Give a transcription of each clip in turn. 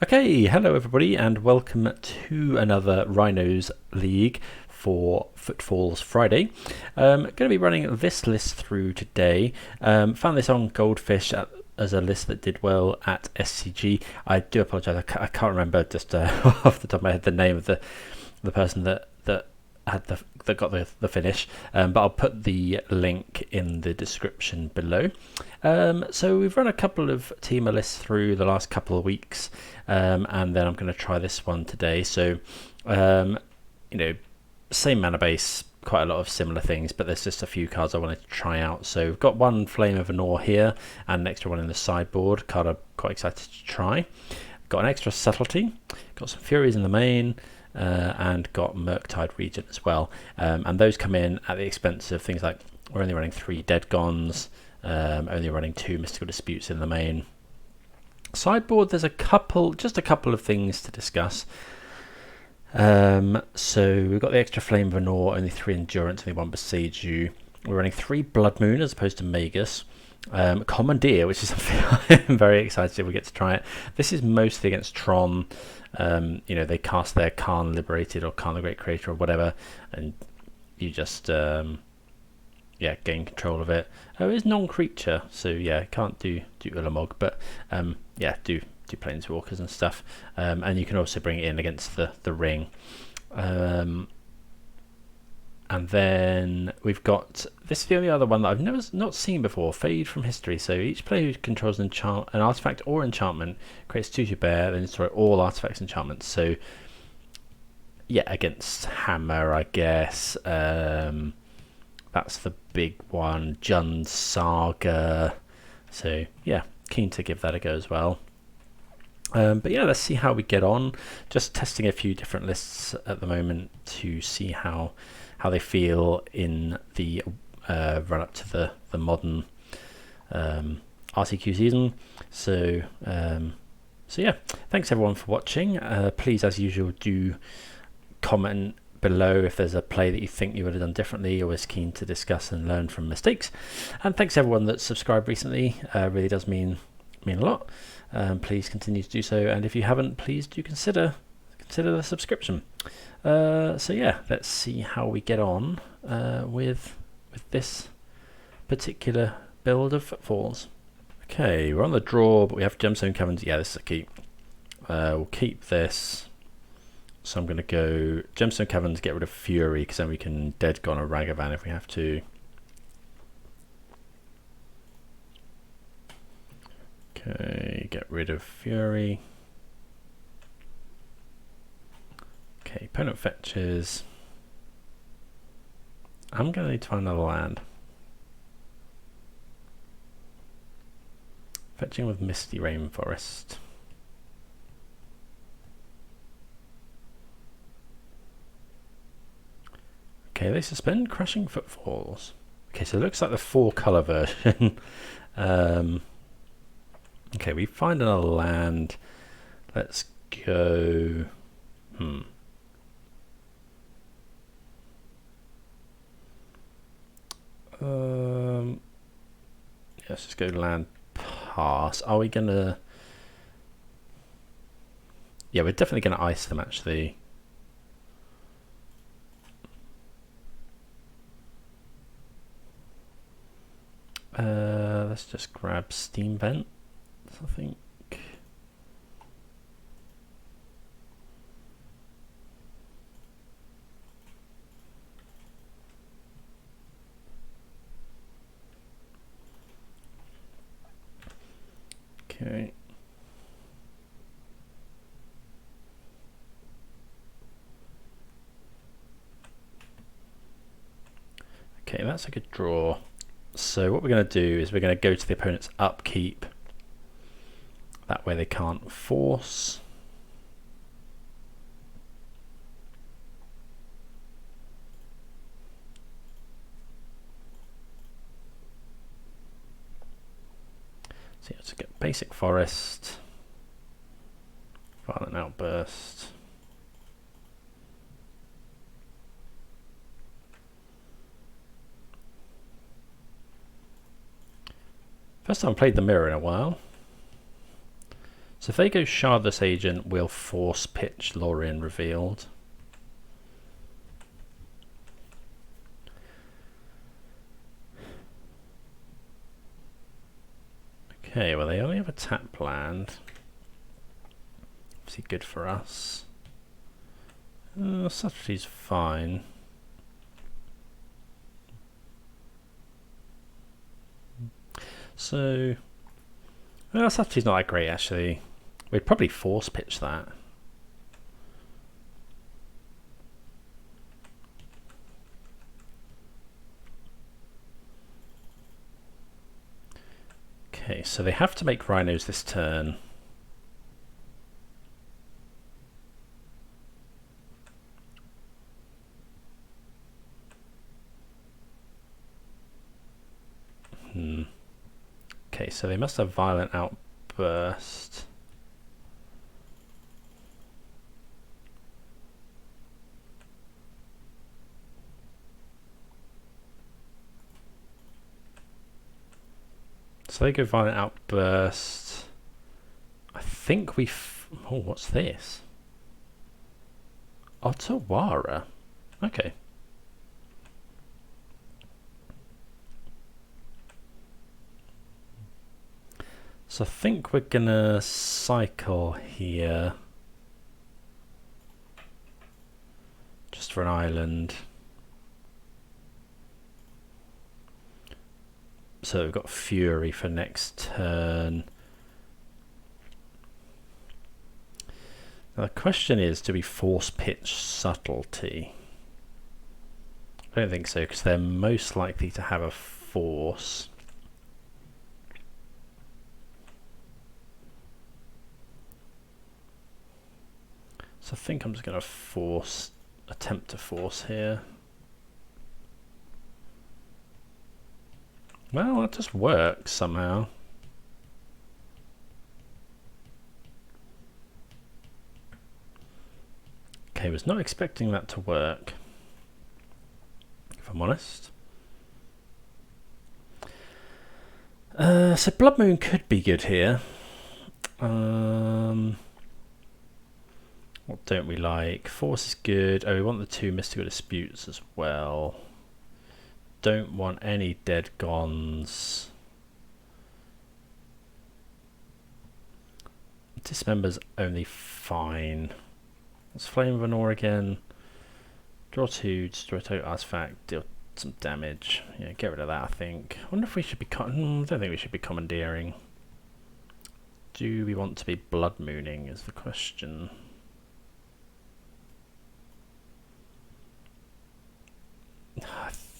Okay, hello everybody and welcome to another Rhinos League for Footfalls Friday. Going to be running this list through today. Found this on Goldfish as a list that did well at SCG. I do apologise, I can't remember just off the top of my head the name of the person that got the finish, but I'll put the link in the description below. So we've run a couple of teamer lists through the last couple of weeks, and then I'm going to try this one today. So same mana base, quite a lot of similar things, but there's just a few cards I wanted to try out. So we've got one Flame of Anor here and an extra one in the sideboard, card I'm quite excited to try. Got an extra Subtlety, got some Furies in the main, and got Murktide Regent as well, and those come in at the expense of things like we're only running 3 Dead Gons, only running 2 Mystical Disputes in the main. Sideboard, there's just a couple of things to discuss. So we've got the extra Flame of Anor, only 3 Endurance, only 1 Boseiju. We're running 3 Blood Moon as opposed to Magus. Commandeer, which is something I'm very excited if we get to try it. This is mostly against Tron. They cast their Karn Liberated or Karn the Great Creator or whatever, and you just gain control of it. Oh, it's non-creature, so yeah, can't do Ulamog, but do Planeswalkers and stuff. And you can also bring it in against the ring. And then we've got, this is the only other one that I've not seen before, Fade from History. So each player who controls an artifact or enchantment creates 2/2 bear, then destroy all artifacts and enchantments. So yeah, against Hammer, I guess. That's the big one. Jund's Saga. So yeah, keen to give that a go as well. But yeah, let's see how we get on. Just testing a few different lists at the moment to see how they feel in the run up to the modern RCQ season. So yeah, thanks everyone for watching. Please, as usual, do comment below if there's a play that you think you would have done differently or is keen to discuss and learn from mistakes. And thanks everyone that's subscribed recently. Really does mean a lot. Please continue to do so, and if you haven't, please do consider the subscription. So yeah, let's see how we get on with this particular build of Footfalls. Okay, we're on the draw, but we have Gemstone Caverns. Yeah, this is a keep. We'll keep this. So I'm going to go Gemstone Caverns, get rid of Fury, because then we can Dead Gone or Ragavan if we have to. Okay, get rid of Fury. Okay, opponent fetches. I'm going to need to find another land. Fetching with Misty Rainforest. Okay, they suspend Crashing Footfalls. Okay, so it looks like the 4-color version. Okay, we find another land. Let's go. Let's just go land pass. Are we gonna? Yeah, we're definitely gonna ice them actually. Let's just grab Steam Vent, I think. Okay. Okay, that's a good draw. So what we're going to do is we're going to go to the opponent's upkeep. That way they can't force. So let's get basic forest, Violent Outburst. First time I played the mirror in a while. So if they go Shardless Agent, we'll force pitch Lórien Revealed. Okay, well they only have a tap land. Obviously good for us. Subtlety's fine. So, well, Subtlety's not that great actually. We'd probably force pitch that. Okay, so they have to make Rhinos this turn. Okay, so they must have Violent Outburst. So they go Violent Outburst. I think we... oh, what's this? Otawara. Okay. So I think we're gonna cycle here. Just for an island. So we've got Fury for next turn. Now the question is, do we force pitch Subtlety? I don't think so, because they're most likely to have a force. So I think I'm just going to attempt to force here. Well, that just works somehow. Okay, was not expecting that to work, if I'm honest. So Blood Moon could be good here. What don't we like? Force is good. Oh, we want the 2 Mystical Disputes as well. Don't want any Dead Gons. Dismember's only fine. Let's Flame Venor again. Draw 2, destroy a total artifact, deal some damage. Yeah, get rid of that, I think. I wonder if we should be... I don't think we should be commandeering. Do we want to be Blood Mooning is the question.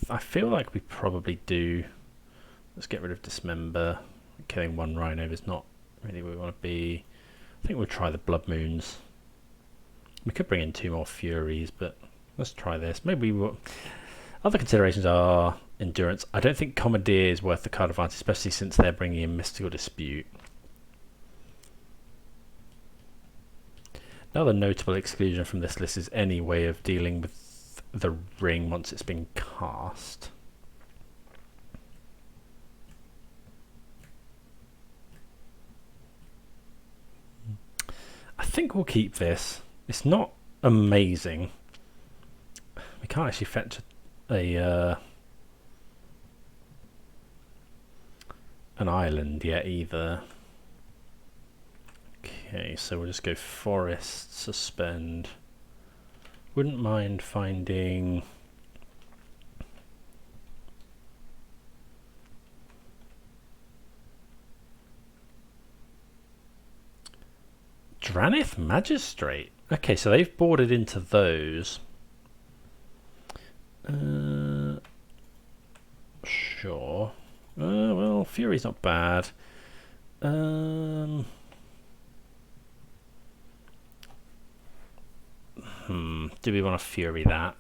I feel like we probably do. Let's get rid of Dismember. Killing 1 Rhino is not really where we want to be. I think we'll try the Blood Moons. We could bring in 2 more Furies, but let's try this. Maybe we'll... Other considerations are Endurance. I don't think Commandeer is worth the card advantage, especially since they're bringing in Mystical Dispute. Another notable exclusion from this list is any way of dealing with the ring once it's been cast. I think we'll keep this. It's not amazing. We can't actually fetch an island yet either. Okay, so we'll just go Forest, Suspend. Wouldn't mind finding... Dranith Magistrate. Okay, so they've boarded into those. Sure. Well, Fury's not bad. Do we want to Fury that?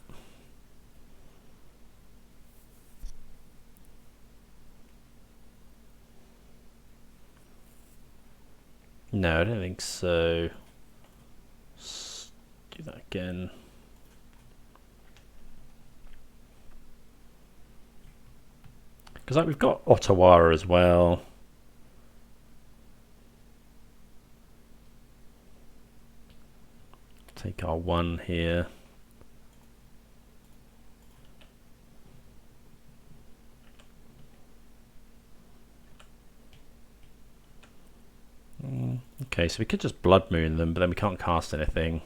No, I don't think so. Let's do that again. Because like we've got Otawara as well. Take our 1 here. Okay, so we could just Blood Moon them, but then we can't cast anything.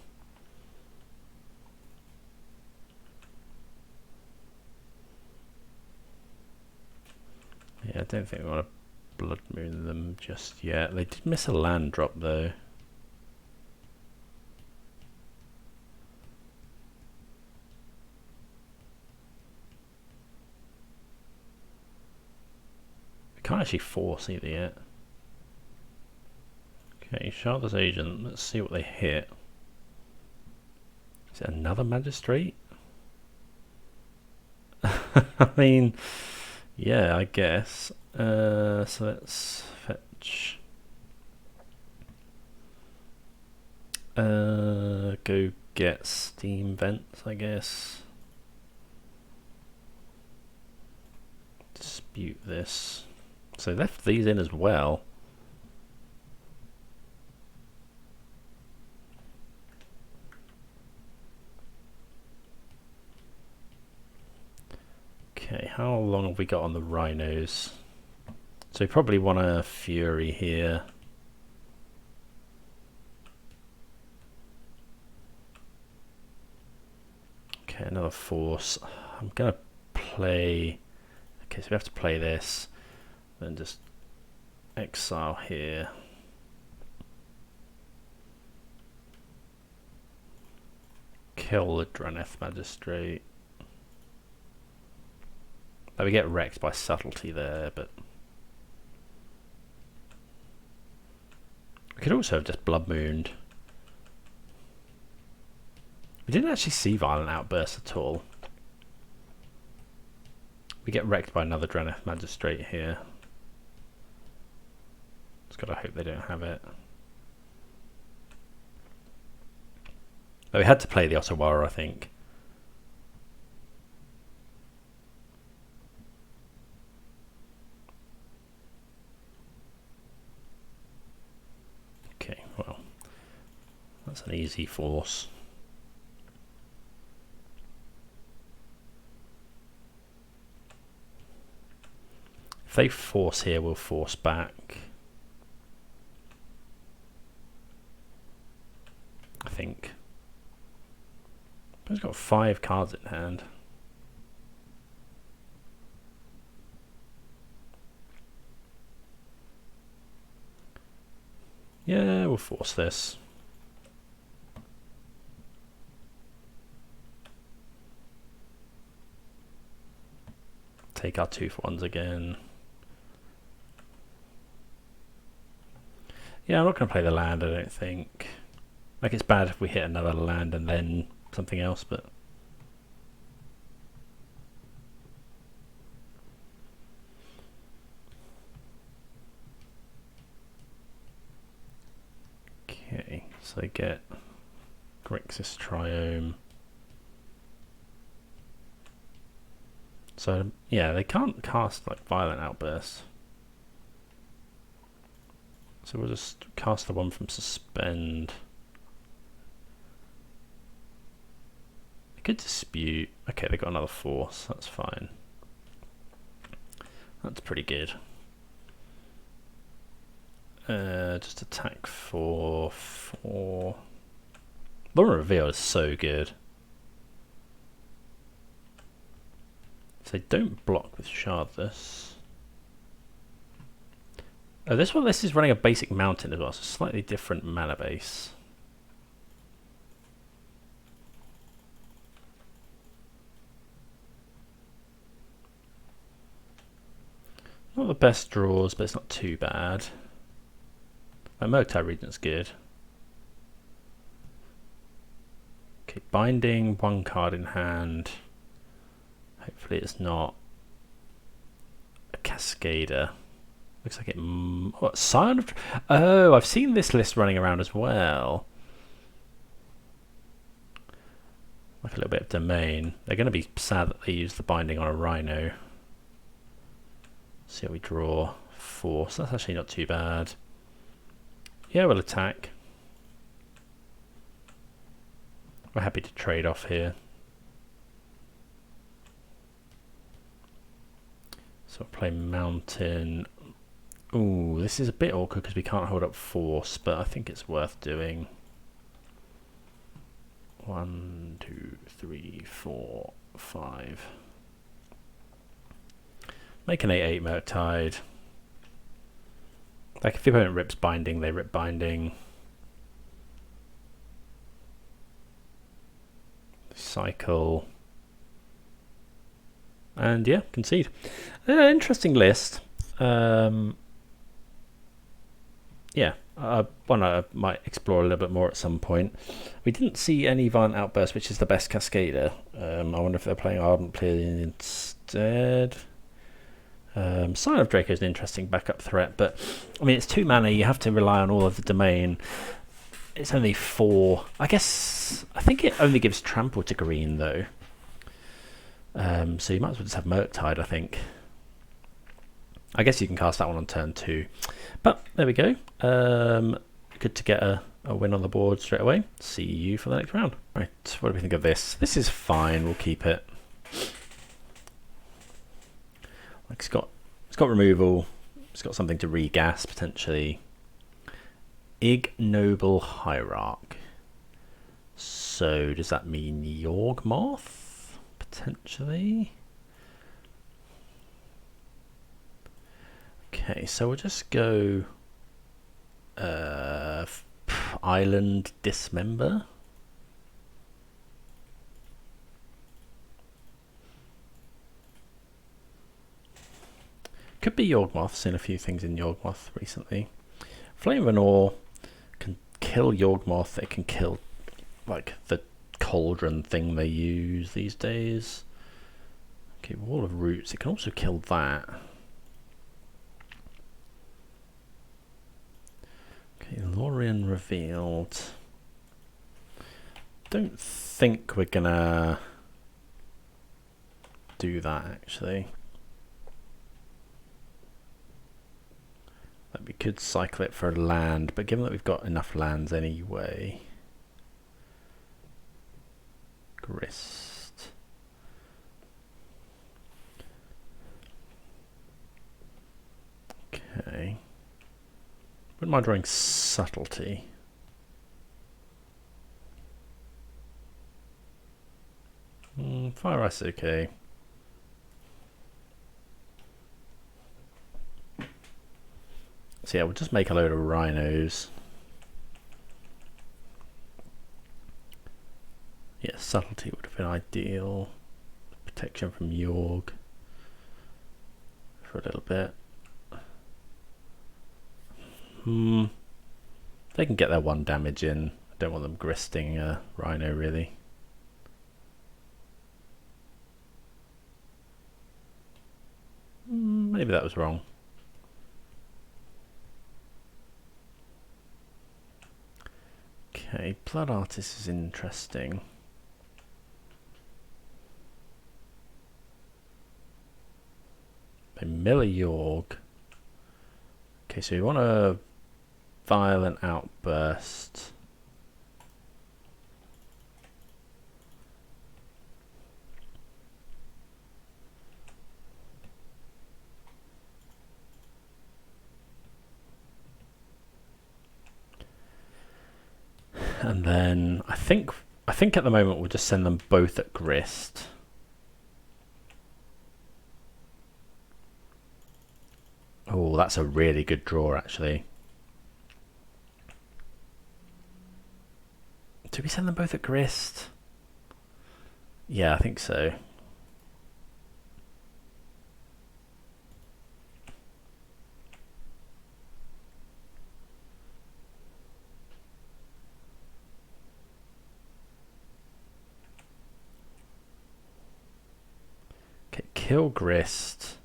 Yeah, I don't think we want to Blood Moon them just yet. They did miss a land drop though. We can't actually force either yet. Okay, Shardless Agent, let's see what they hit. Is it another Magistrate? I mean, yeah, I guess. So let's fetch. Go get Steam Vents, I guess. Dispute this. So left these in as well. Okay, how long have we got on the Rhinos? So we probably want a Fury here. Okay, another Force. I'm gonna play. Okay, so we have to play this, then just exile here. Kill the Draneth Magistrate. We get wrecked by Subtlety there, but we could also have just Blood Mooned. We didn't actually see Violent Outburst at all. We get wrecked by another Draneth Magistrate here. Just gotta hope they don't have it. But we had to play the Otawara, I think. Okay, well, that's an easy force. If they force here, we'll force back. I think. He's got 5 cards in hand. Yeah, we'll force this. Take our 2-for-1s again. Yeah, I'm not going to play the land, I don't think. Like, it's bad if we hit another land and then something else, but... Okay, so they get Grixis Triome. So, yeah, they can't cast, like, Violent Outburst. So we'll just cast the one from Suspend. I could Dispute. Okay, they got another Force. That's fine. That's pretty good. Just attack for 4. Lórien Revealed is so good. So they don't block with Shardless. Oh, this is running a basic mountain as well, so slightly different mana base. Not the best draws, but it's not too bad. Murktide Regent's good. Okay, binding, 1 card in hand. Hopefully it's not a Cascader. Looks like it... What, Scion of... Oh, I've seen this list running around as well. Like a little bit of Domain. They're going to be sad that they use the binding on a Rhino. See how we draw. Force. That's actually not too bad. Yeah, we'll attack. We're happy to trade off here. So I'll play Mountain. Ooh, this is a bit awkward because we can't hold up Force, but I think it's worth doing. 1, 2, 3, 4, 5. Make an 8/8 Murktide. Like if the opponent rips Binding, they rip Binding. Cycle. And yeah, concede. Interesting list. Yeah, one I might explore a little bit more at some point. We didn't see any Violent Outburst, which is the best Cascader. I wonder if they're playing Ardent Plea instead. Sign of Draco is an interesting backup threat, but I mean it's 2 mana, you have to rely on all of the domain. It's only 4. I think it only gives trample to green though. So you might as well just have Murktide, I think. I guess you can cast that one on turn 2. But there we go. Good to get a win on the board straight away. See you for the next round. Right, what do we think of this? This is fine, we'll keep it. Like it's got removal, it's got something to regas potentially. Ignoble Hierarch. So does that mean Yawgmoth? Potentially. Okay, so we'll just go Island Dismember. Could be Yawgmoth, seen a few things in Yawgmoth recently. Flame of Anor can kill Yawgmoth, it can kill like the cauldron thing they use these days. Okay, Wall of Roots, it can also kill that. Okay, Lórien Revealed. Don't think we're gonna do that actually. Like we could cycle it for a land, but given that we've got enough lands anyway. Grist. Okay. Wouldn't mind drawing Subtlety. Fire Ice, okay. So yeah, we'll just make a load of Rhinos. Yeah, Subtlety would have been ideal. Protection from Yorg for a little bit. They can get their 1 damage in. I don't want them gristing a Rhino really. Maybe that was wrong. Okay, Blood Artist is interesting. They mill a Yorg. Okay, so we want a Violent Outburst. And then I think at the moment we'll just send them both at Grist. Oh, that's a really good draw actually. Do we send them both at Grist? Yeah, I think so. Okay, kill Grist.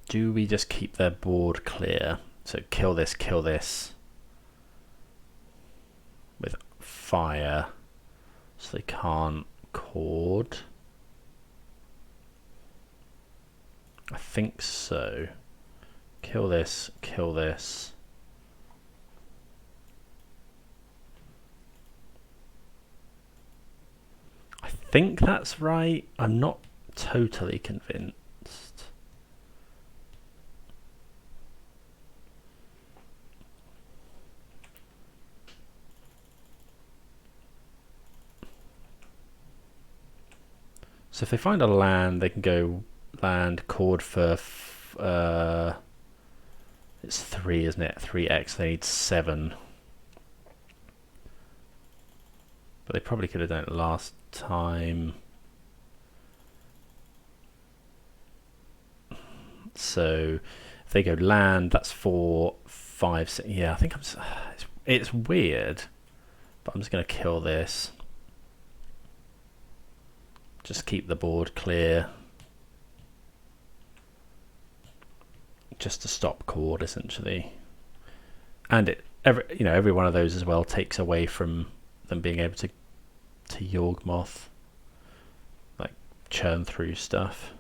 Do we just keep their board clear? So kill this with fire, so they can't cord. I think so. Kill this, kill this. think that's right. I'm not totally convinced. So if they find a land, they can go land chord for it's 3, isn't it? 3x. They need 7. But they probably could have done it last time. So if they go land, that's 4, 5, 6. Yeah, I think it's weird, but I'm just going to kill this. Just keep the board clear. Just to stop chord, essentially. And every one of those as well takes away from them being able to Yawgmoth, like churn through stuff.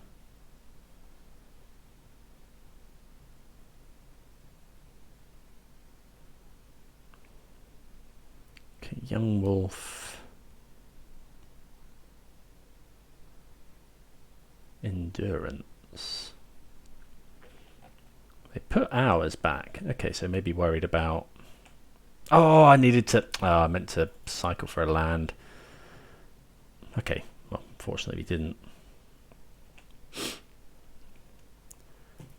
Okay, Young Wolf, Endurance. They put ours back. Okay, so maybe worried about. Oh, I needed to. Oh, I meant to cycle for a land. Okay, well, fortunately we didn't.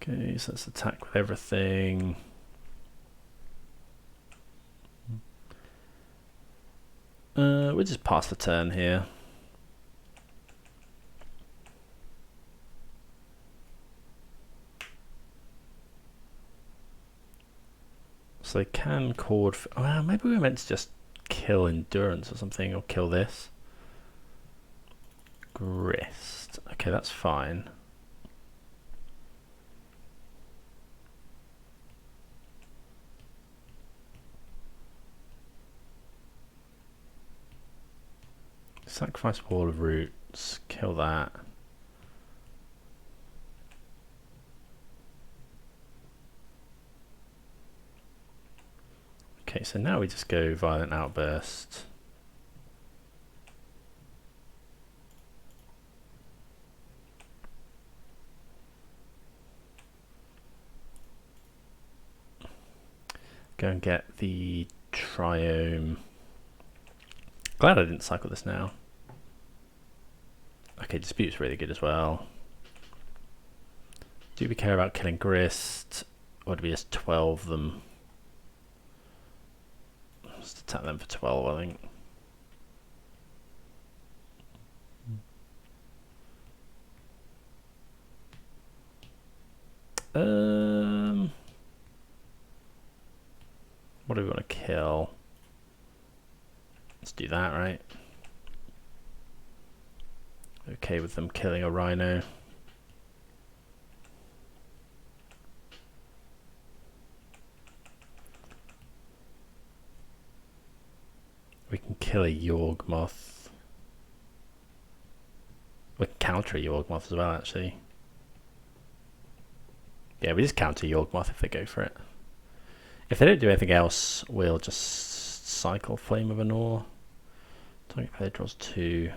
Okay, so let's attack with everything. We'll just pass the turn here. So they can chord. Well, maybe we were meant to just kill Endurance or something, or kill this. Grist. Okay, that's fine. Sacrifice Wall of Roots. Kill that. Okay, so now we just go Violent Outburst. Go and get the Triome. Glad I didn't cycle this now. Okay, Dispute's really good as well. Do we care about killing Grist, or do we just 12 them? Just attack them for 12, I think. What do we want to kill? Let's do that, right? Okay with them killing a Rhino. We can kill a Yawgmoth. We can counter a Yawgmoth as well, actually. Yeah, we just counter Yawgmoth if they go for it. If they don't do anything else, we'll just cycle Flame of Anor. Target player draws 2.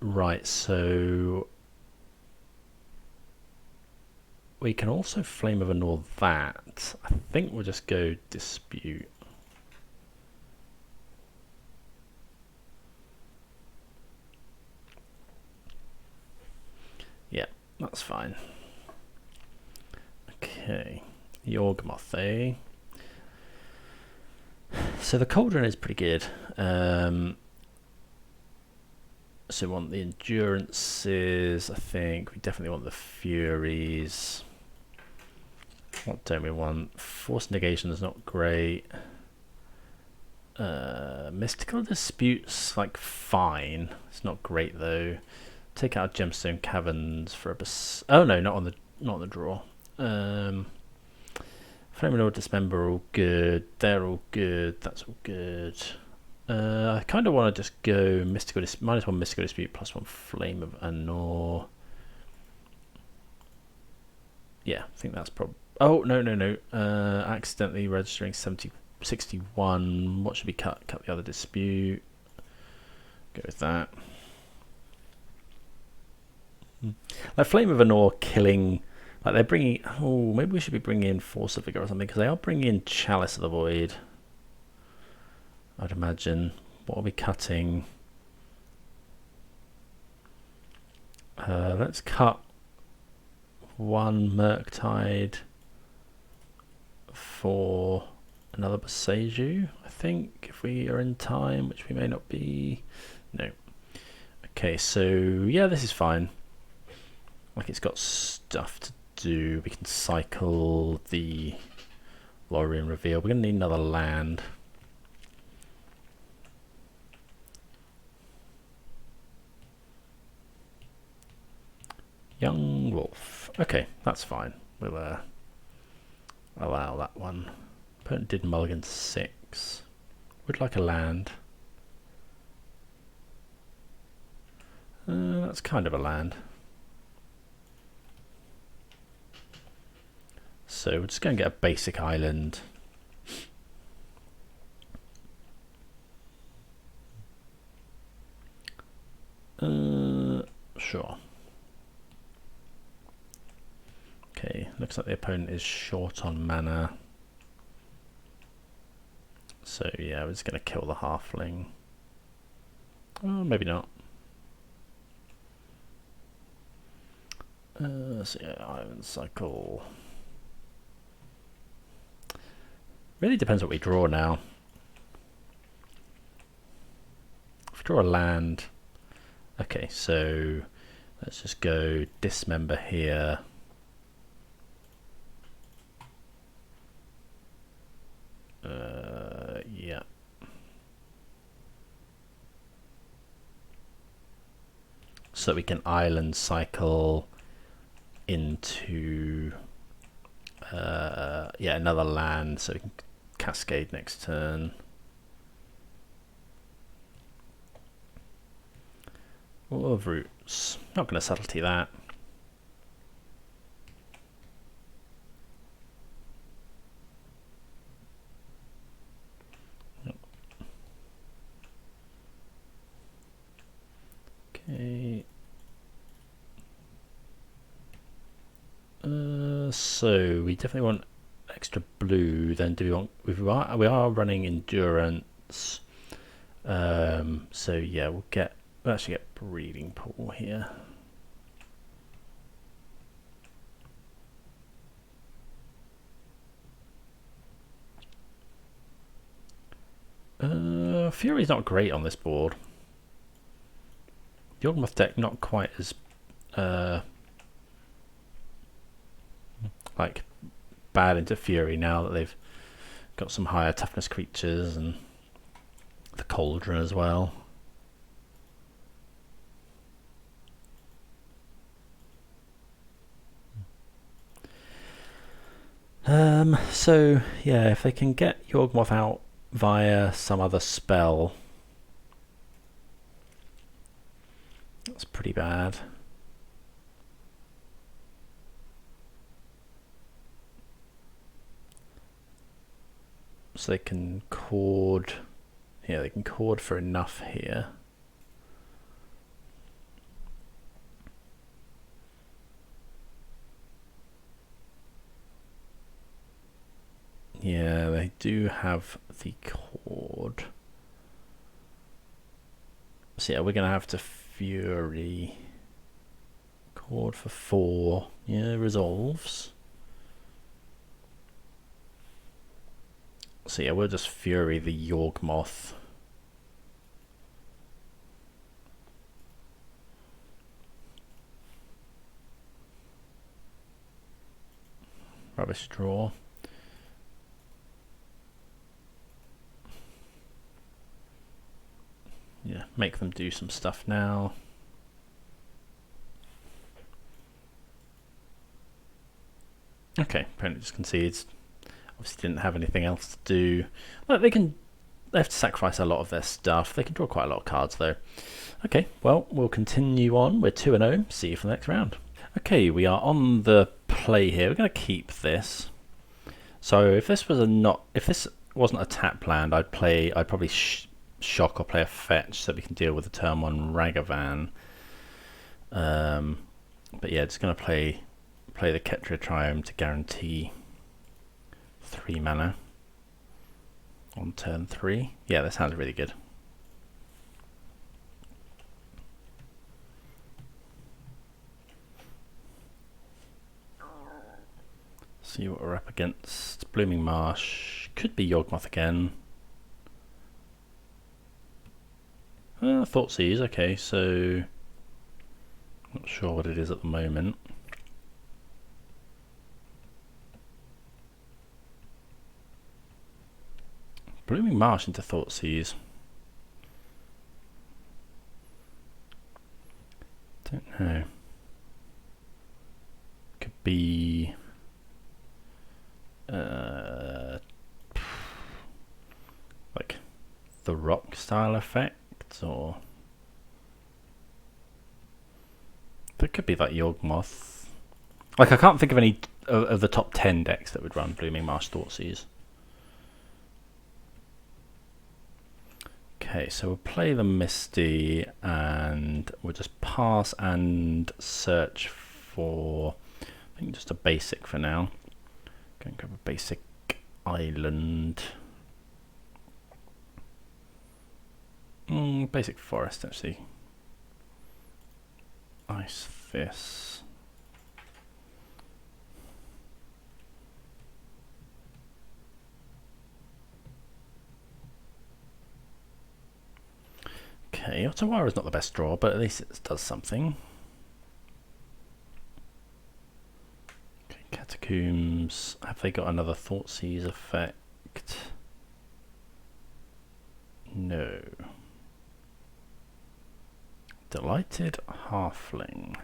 Right, so we can also Flame of Anor that. I think we'll just go Dispute. Yeah, that's fine. Okay, Yawgmoth, eh? So the Cauldron is pretty good. So we want the Endurances, I think. We definitely want the Furies. What don't we want? Force of Negation is not great. Mystical Dispute's like fine. It's not great though. Take out Gemstone Caverns for a oh no, not on the draw. Flame and Lord Dismember are all good. They're all good. That's all good. I kind of want to just go Mystical -1 Mystical Dispute +1 Flame of Anor. Yeah, I think that's Oh, no. Accidentally registering 61. What should we cut? Cut the other dispute. Go with that. Like Flame of Anor killing... Like they're bringing... Oh, maybe we should be bringing in Force of Vigor or something, because they are bringing in Chalice of the Void. I'd imagine. What are we cutting? Let's cut one Murktide for another Boseiju, I think, if we are in time, which we may not be. No. Okay, so yeah, this is fine. Like it's got stuff to do. We can cycle the Lórien Revealed. We're going to need another land. Young Wolf. Okay, that's fine. We'll allow that one. Opponent did mulligan 6. Would like a land. That's kind of a land. So we're just going to get a basic island. Sure. Okay, looks like the opponent is short on mana. So yeah, we're just going to kill the halfling. Oh, maybe not. So yeah, Island Cycle. Really depends what we draw now. If we draw a land, okay, so let's just go Dismember here. Yeah. So we can island cycle into yeah, another land, so we can cascade next turn. All of roots. Not going to subtlety that. Okay. So we definitely want extra blue. Then do we want? We are running endurance. So yeah, we'll actually get breeding pool here. Fury's not great on this board. The Yawgmoth deck not quite as like bad into Fury now that they've got some higher toughness creatures and the Cauldron as well. So yeah, if they can get Yawgmoth out via some other spell, that's pretty bad. So they can cord, yeah, they can cord for enough here. Yeah, they do have the cord. So yeah, we're going to have to Fury. Cord for 4. Yeah, resolves. So yeah, we'll just Fury the Yawgmoth. Rubbish draw. Yeah, make them do some stuff now. Okay, opponent just concedes. Obviously didn't have anything else to do. Well, they have to sacrifice a lot of their stuff. They can draw quite a lot of cards though. Okay, well, we'll continue on. We're 2-0. See you for the next round. Okay, we are on the play here? We're going to keep this. So if this was if this wasn't a tap land, I'd probably shock or play a fetch so that we can deal with the turn 1 Ragavan. But yeah, just going to play the Ketria Triome to guarantee 3 mana on turn 3. Yeah, that sounds really good. See what we're up against. Blooming Marsh. Could be Yawgmoth again. Thoughtseize, okay, so not sure what it is at the moment. Blooming Marsh into Thoughtseize. Don't know. Could be like the rock style effect, or there could be like Yawgmoth. Like, I can't think of any of the top 10 decks that would run Blooming Marsh Thoughtseize. Okay, so we'll play the Misty and we'll just pass and search for, I think, just a basic for now. Go and grab a basic island. Basic forest, actually. Ice this. Okay, Otawara is not the best draw, but at least it does something. Okay, Catacombs. Have they got another Thoughtseize effect? No. Delighted Halfling.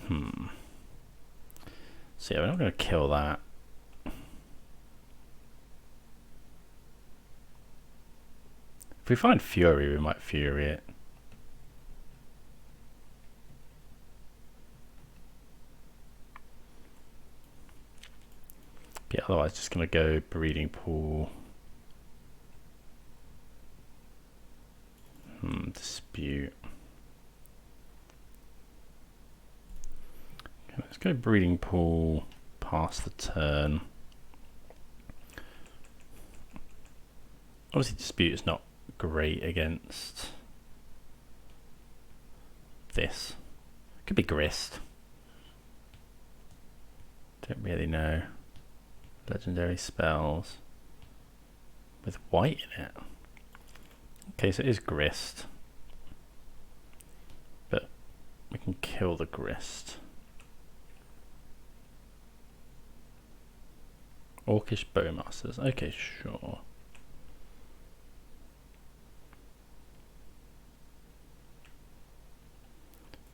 So yeah, we're not going to kill that. If we find Fury, we might Fury it. Yeah, otherwise just going to go Breeding Pool. Dispute. Okay, let's go Breeding Pool, pass the turn. Obviously Dispute is not great against this. Could be Grist. Don't really know. Legendary spells with white in it. Okay, so it is Grist, but we can kill the Grist. Orcish Bowmasters. Okay, sure.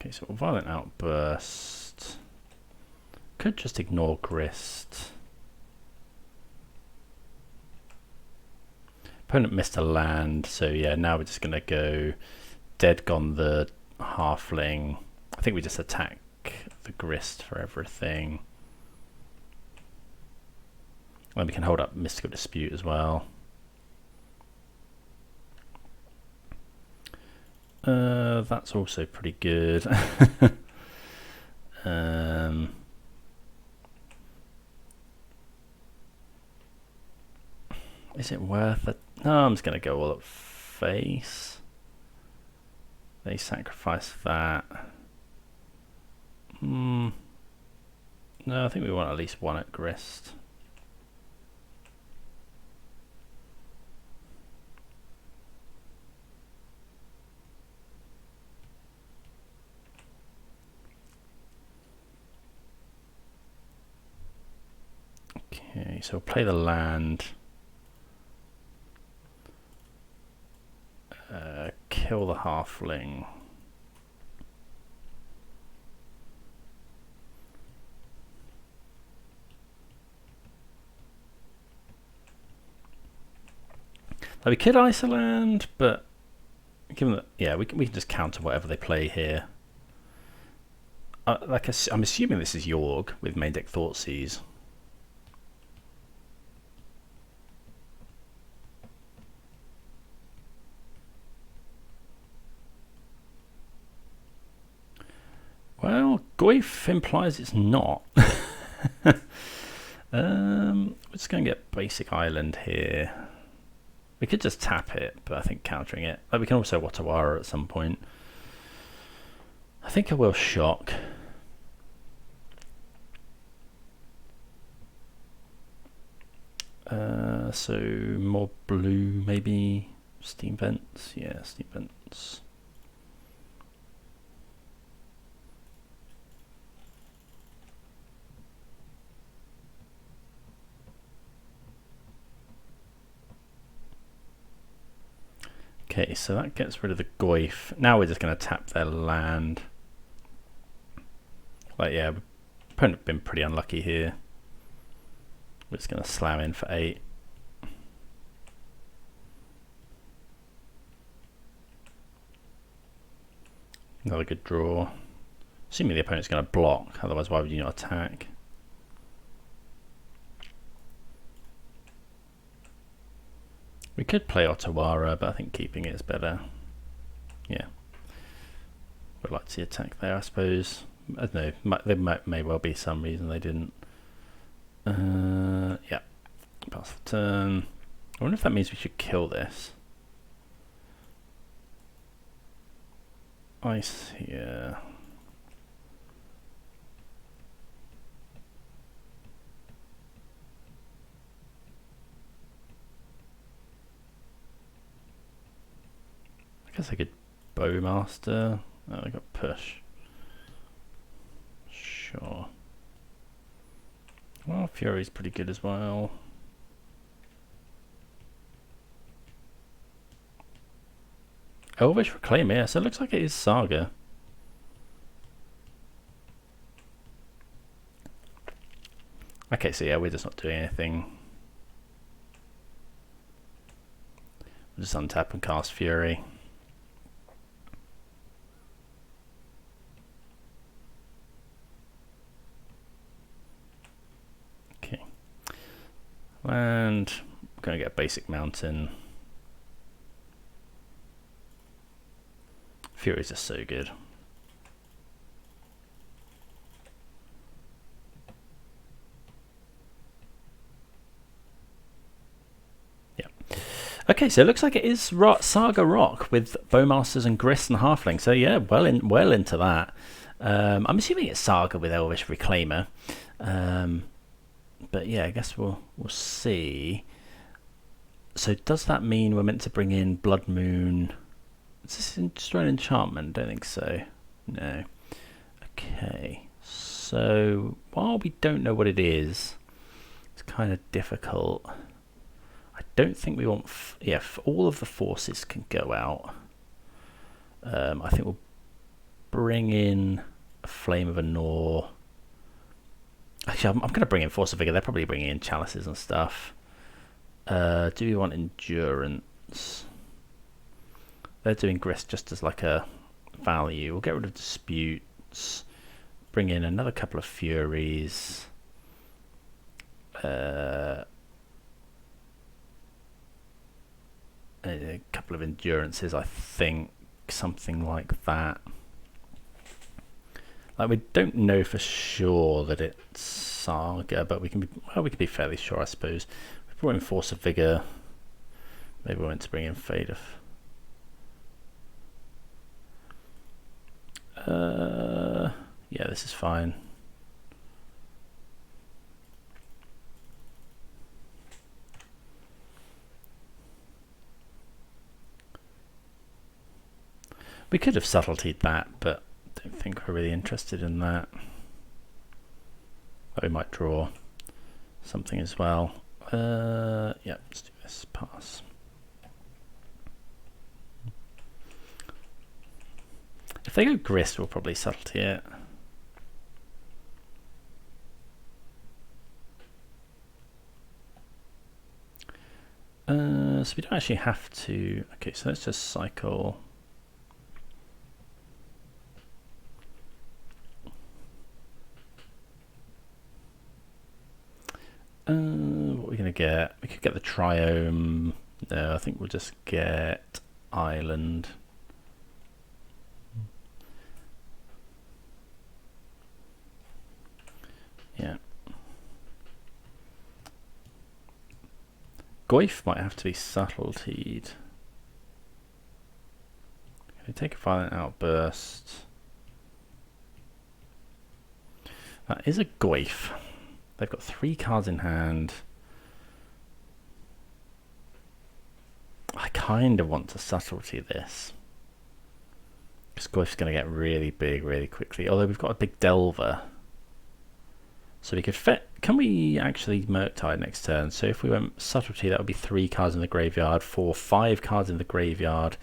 Okay, so Violent Outburst. Could just ignore Grist. Opponent missed a land, so yeah, now we're just going to go Dead Gone the Halfling. I think we just attack the Grist for everything. And we can hold up Mystical Dispute as well. That's also pretty good. Is it worth it? No, I'm just going to go all up face. They sacrifice that. No, I think we want at least one at Grist. Okay, so we'll play the land. Kill the Halfling. Now we could Isoland, but given that, yeah, we can just counter whatever they play here. I'm assuming this is Yorg with main deck Thoughtseize. Well, Goyf implies it's not. We're just going to get basic island here. We could just tap it, but I think countering it. Like, we can also Otawara at some point. I think I will shock. So more blue, maybe steam vents. Yeah, steam vents. Okay, so that gets rid of the Goyf. Now we're just going to tap their land. Like, yeah, opponent been pretty unlucky here. We're just going to slam in for 8. Another good draw. Assuming the opponent's going to block, otherwise why would you not attack? We could play Otawara, but I think keeping it is better. Yeah. Would like to see attack there, I suppose. I don't know. There may well be some reason they didn't. Yeah. Pass the turn. I wonder if that means we should kill this. Ice here. I guess I could Bowmaster. Oh, I got push. Sure. Well, Fury's pretty good as well. Elvish Reclaim, yeah, so it looks like it is Saga. Okay, so yeah, we're just not doing anything. We'll just untap and cast Fury. Okay. And we're going to get a basic mountain. Fury's just so good. Yeah. Okay, so it looks like it is Saga Rock with Bowmasters and Grist and Halfling. So yeah, well into that. I'm assuming it's Saga with Elvish Reclaimer. But yeah, I guess we'll see. So does that mean we're meant to bring in Blood Moon? Is this destroy an enchantment? Don't think so. No. Okay. So while we don't know what it is, it's kind of difficult. I don't think we want. Yeah, all of the forces can go out. I think we'll bring in a Flame of Anor. Actually, I'm going to bring in Force of Vigor. They're probably bringing in chalices and stuff. Do we want endurance? They're doing Grist just as like a value. We'll get rid of disputes. Bring in another couple of Furies. A couple of endurances, I think. Something like that. Like, we don't know for sure that it's Saga, but we can be fairly sure, I suppose. We brought in Force of Vigor. Maybe we went to bring in Fate of. Yeah, this is fine. We could have subtletied that, but I don't think we're really interested in that. But we might draw something as well. Yeah, let's do this. Pass. If they go Grist, we'll probably subtlety it. So we don't actually have to. Okay, so let's just cycle. What are we going to get? We could get the Triome. No, I think we'll just get Island. Yeah. Goyf might have to be Subtletied. Okay, take a Violent Outburst. That is a Goyf. They've got 3 cards in hand. I kind of want to Subtlety this. Because Goyf's going to get really big really quickly. Although we've got a big Delver. So we could can we actually Murktide next turn? So if we went Subtlety, that would be 3 cards in the graveyard, 5 cards in the graveyard.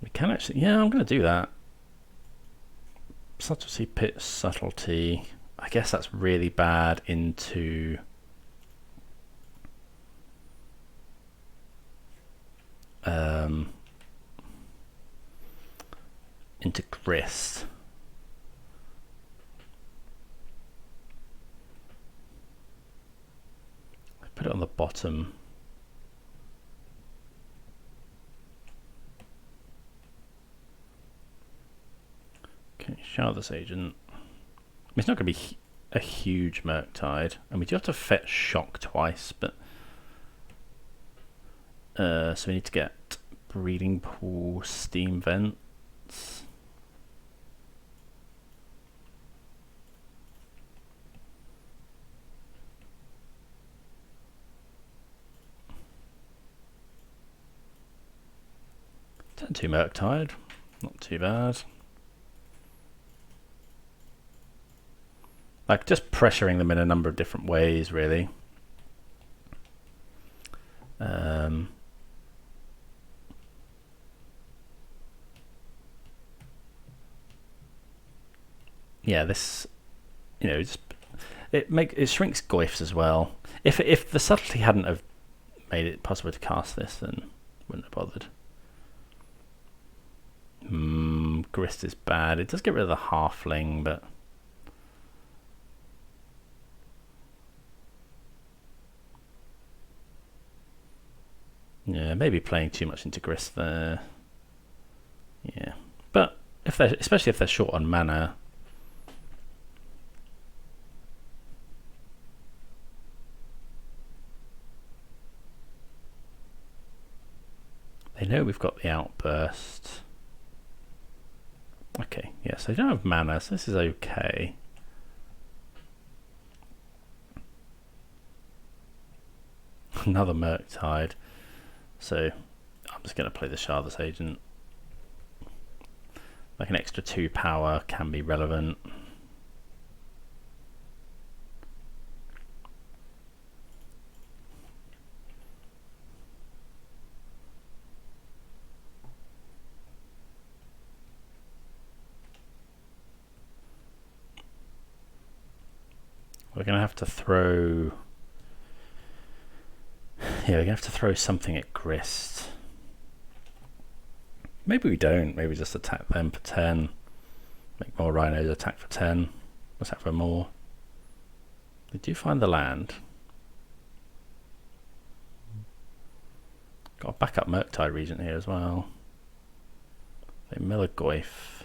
We can actually, yeah, I'm going to do that. Subtlety, pit, Subtlety. I guess that's really bad into Grist. Put it on the bottom. Okay, Shardless Agent. It's not going to be a huge Murktide, and we do have to fetch Shock twice, but so we need to get Breeding Pool, Steam Vents. Turn 2 Murktide, not too bad. Like, just pressuring them in a number of different ways, really. Yeah, this, you know, it shrinks Goyfs as well. If the Subtlety hadn't have made it possible to cast this, then wouldn't have bothered. Grist is bad. It does get rid of the Halfling, but yeah, maybe playing too much into Grist there. Yeah, but especially if they're short on mana. They know we've got the Outburst. Okay, yes, yeah, so they don't have mana, so this is okay. Another Murktide. So I'm just going to play the Shardless Agent. Like an extra 2 power can be relevant. We're going to have to throw... Yeah, we're going to have to throw something at Grist. Maybe we don't. Maybe just attack them for 10. Make more Rhinos attack for 10. Attack for more. They do find the land. Got a backup Murktide Regent here as well. They mill a Goyf.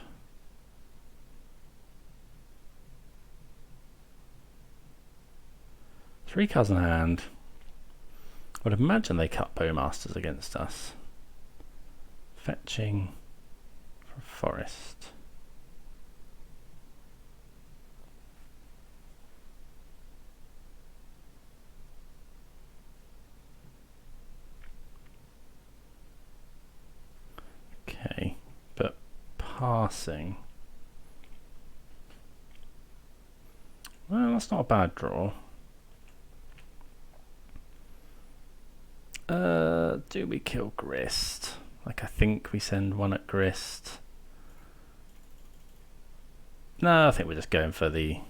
Three cards in hand. I would imagine they cut Bowmasters against us. Fetching for Forest. Okay, but passing. Well, that's not a bad draw. Do we kill Grist? Like, I think we send one at Grist. No, I think we're just going for the...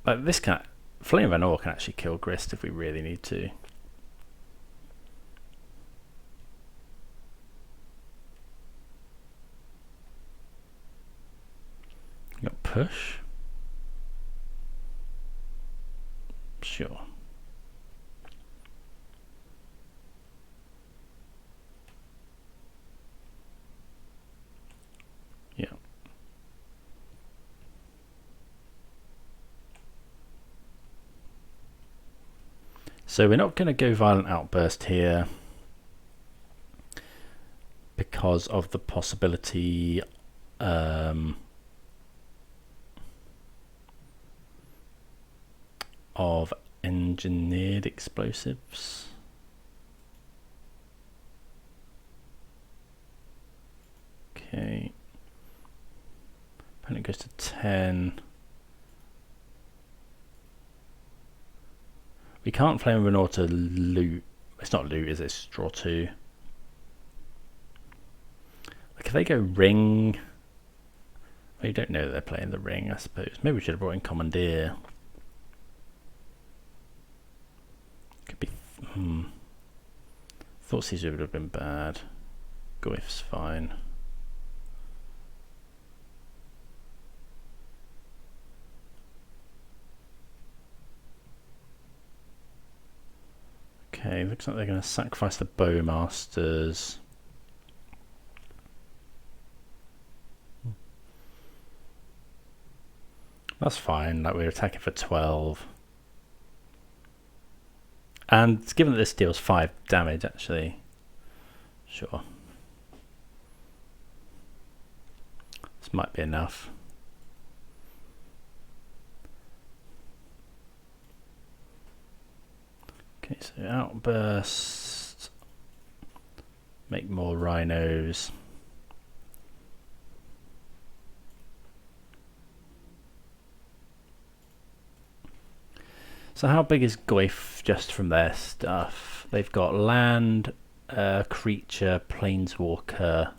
Like, this can... Flame Van Or can actually kill Grist if we really need to. Got push. Sure. Yeah. So we're not going to go Violent Outburst here because of the possibility of engineered explosives. Okay. Opponent goes to 10. We can't Flame of Renor to loot. It's not loot, is it? It's draw 2. Like if they go ring. Well, you don't know that they're playing the ring, I suppose. Maybe we should have brought in Commandeer. Could be. Thought Caesar would have been bad. Goif's fine. Okay, looks like they're going to sacrifice the Bowmasters. That's fine, like we're attacking for 12. And given that this deals 5 damage, actually, sure. This might be enough. Okay, so Outburst. Make more Rhinos. So how big is Goif just from their stuff? They've got land, creature, planeswalker.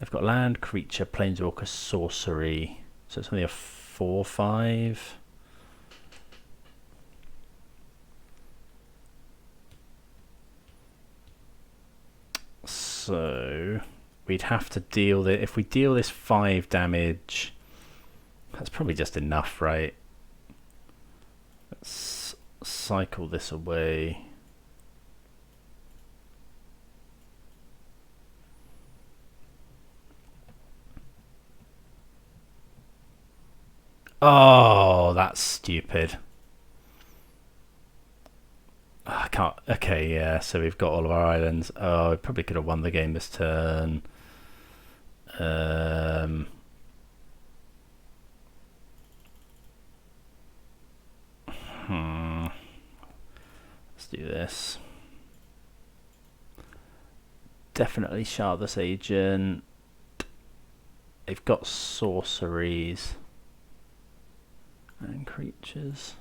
They've got land, creature, planeswalker, sorcery. So it's only a 4/5. So we'd have to deal that. If we deal this 5 damage, that's probably just enough, right? Let's cycle this away. Oh, that's stupid. I can't. Okay, yeah. So we've got all of our islands. Oh, we probably could have won the game this turn. Let's do this. Definitely Shardless Agent. They've got sorceries and creatures.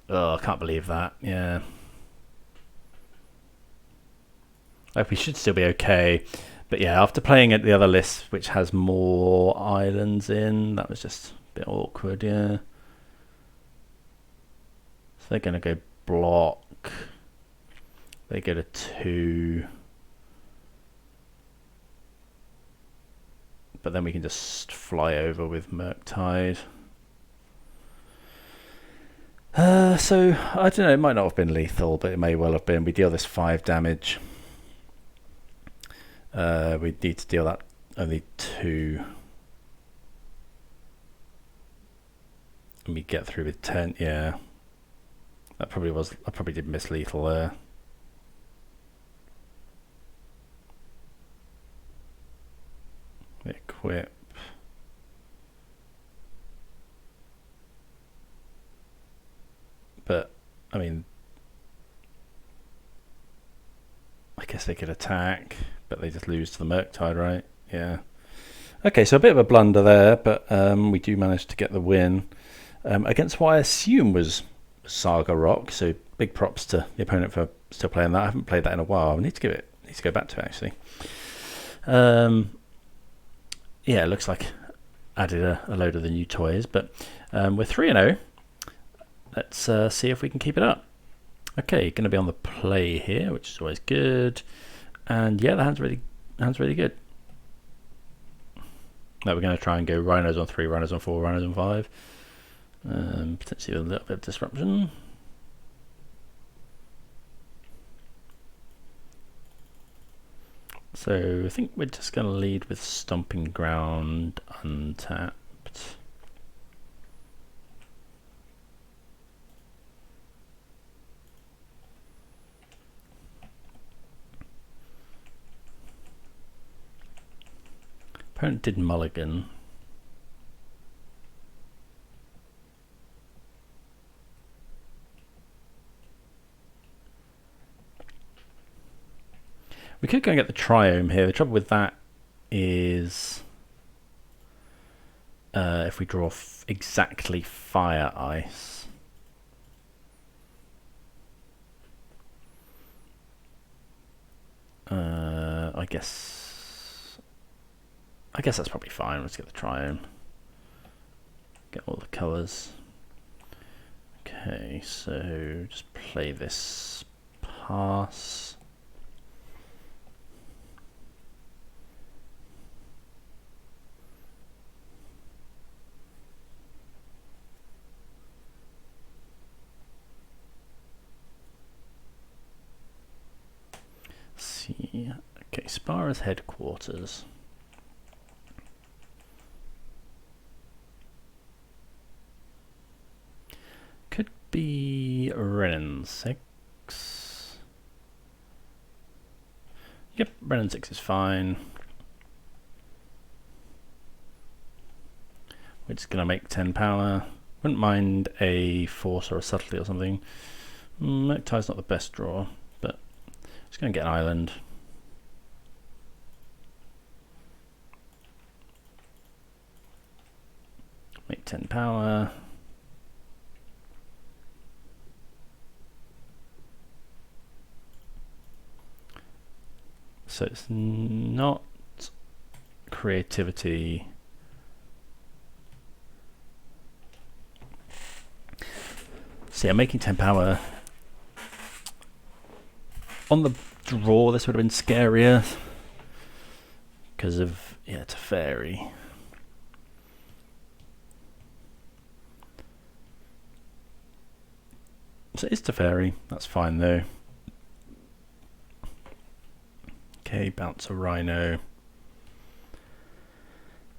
Oh, I can't believe that. Yeah. Like we should still be okay. But yeah, after playing at the other list, which has more islands in, that was just a bit awkward, yeah. So they're going to go block. They go to 2. But then we can just fly over with Murktide. So, I don't know, it might not have been lethal, but it may well have been. We deal this 5 damage. We need to deal that only 2. And we get through with 10, yeah. That probably was, I probably did miss lethal there. Equip. But, I mean, I guess they could attack, but they just lose to the Murktide, right? Yeah. Okay, so a bit of a blunder there, but we do manage to get the win against what I assume was Saga Rock. So big props to the opponent for still playing that. I haven't played that in a while. I need to go back to it actually. Yeah, it looks like added a load of the new toys, but we're 3-0. Let's see if we can keep it up. Okay, going to be on the play here, which is always good. And yeah, the hand's really good. Now we're going to try and go Rhinos on 3, Rhinos on 4, Rhinos on 5. Potentially a little bit of disruption. So I think we're just going to lead with Stomping Ground untapped. Opponent did mulligan. We could go and get the Triome here. The trouble with that is if we draw exactly Fire Ice. I guess that's probably fine. Let's get the Triome. Get all the colours. Okay, so just play this pass. See, okay, Spara's headquarters. Could be Renin 6. Yep, Renin 6 is fine. We're just gonna make 10 power. Wouldn't mind a Force or a Subtlety or something. Murktide's not the best draw, but just gonna get an island. Make 10 power. So it's not creativity. See, I'm making 10 power. On the draw, this would have been scarier because of, yeah, it's a fairy. So it's a fairy, that's fine though. Okay, bounce a Rhino.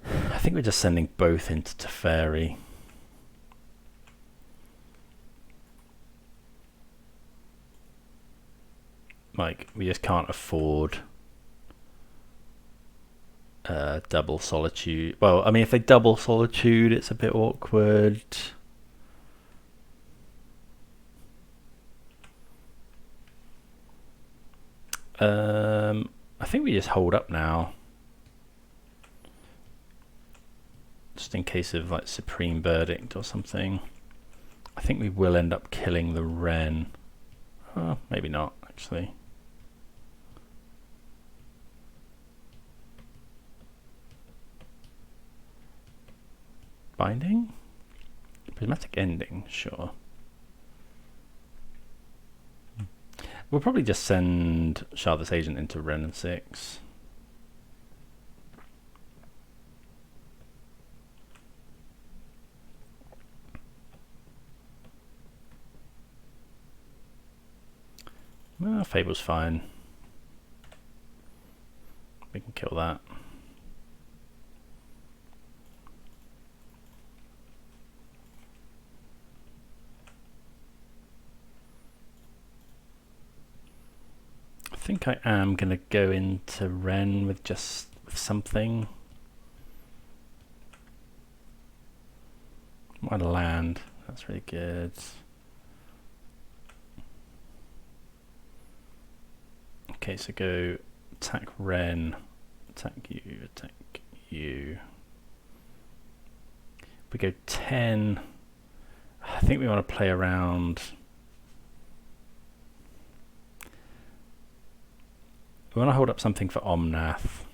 I think we're just sending both into Teferi. Like, we just can't afford double Solitude. Well, I mean, if they double Solitude, it's a bit awkward. I think we just hold up now. Just in case of like Supreme Verdict or something. I think we will end up killing the Wren. Oh, maybe not, actually. Binding? Prismatic Ending, sure. We'll probably just send Shardless Agent into Wren 6. Fable's fine. We can kill that. I think I am going to go into Wren with just something. What a land. That's really good. Okay, so go attack Wren, attack you. We go 10. I think we want to play around. We want to hold up something for Omnath.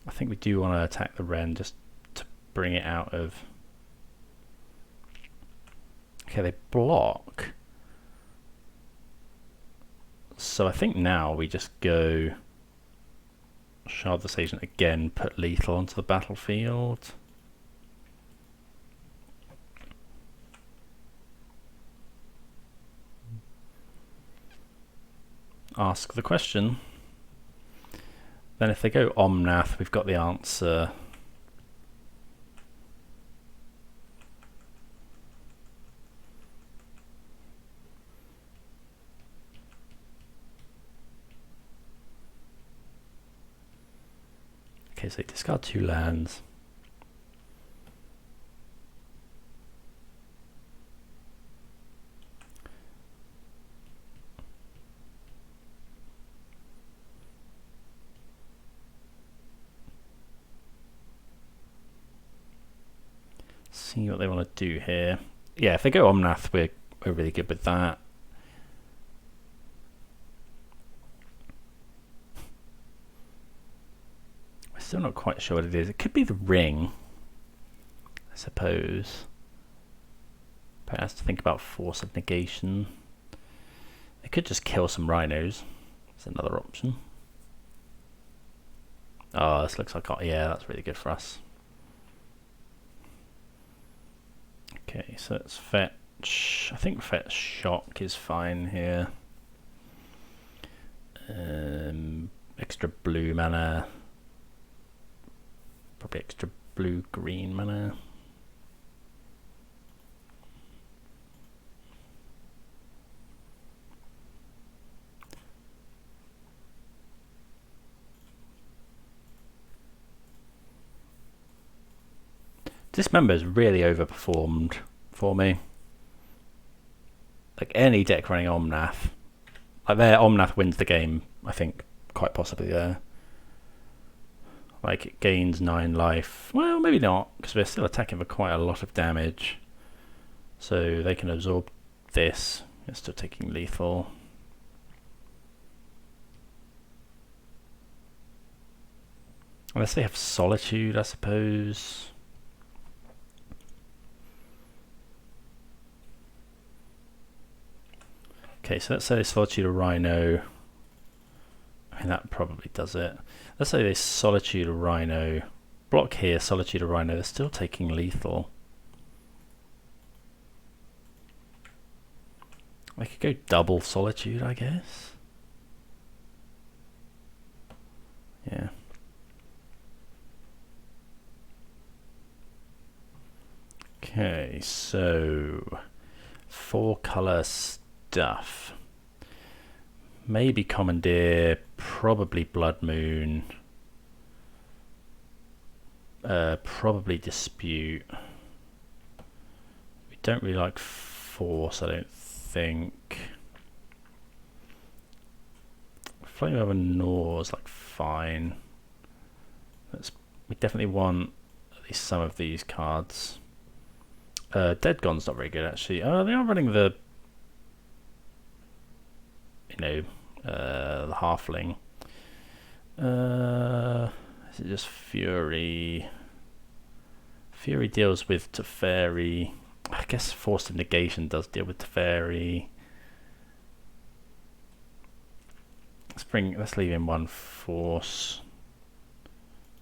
I think we do want to attack the Wren just to bring it out of. Okay, they block. So I think now we just go Shardless Agent again, put lethal onto the battlefield. Ask the question. Then if they go Omnath, we've got the answer. Okay, so they discard 2 lands. See what they want to do here. Yeah, if they go Omnath, we're really good with that. We're still not quite sure what it is. It could be the ring, I suppose. But it has to think about Force of Negation. They could just kill some Rhinos. That's another option. Oh, this looks like... yeah, that's really good for us. Okay, so let's fetch. I think fetch shock is fine here. Extra blue mana. Probably extra blue-green mana. Dismember has really overperformed for me. Like any deck running Omnath, like their Omnath wins the game, I think, quite possibly there. Like it gains 9 life. Well, maybe not, because we're still attacking for quite a lot of damage. So they can absorb this. It's still taking lethal. Unless they have Solitude, I suppose. Okay, so let's say they Solitude a Rhino. I mean, that probably does it. Let's say they Solitude a Rhino. Block here, Solitude a Rhino. They're still taking lethal. I could go double Solitude, I guess. Yeah. Okay, so 4-color stuff. Maybe Commandeer, probably Blood Moon, probably Dispute. We don't really like Force, I don't think. Flame over Gnaws, like fine. We definitely want at least some of these cards. Dead Gone's not very good actually. Oh, they are running the the halfling. Is it just Fury? Fury deals with Teferi. I guess Force of Negation does deal with Teferi. Let's leave in 1 Force.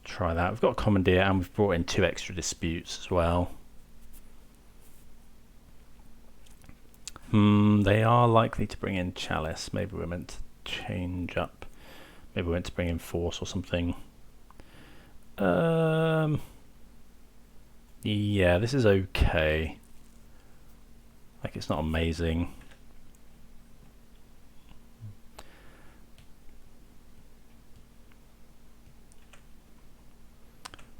Try that. We've got a Commandeer and we've brought in 2 extra Disputes as well. They are likely to bring in Chalice. Maybe we're meant to change up. Maybe we're meant to bring in Force or something. Yeah, this is okay. Like, it's not amazing.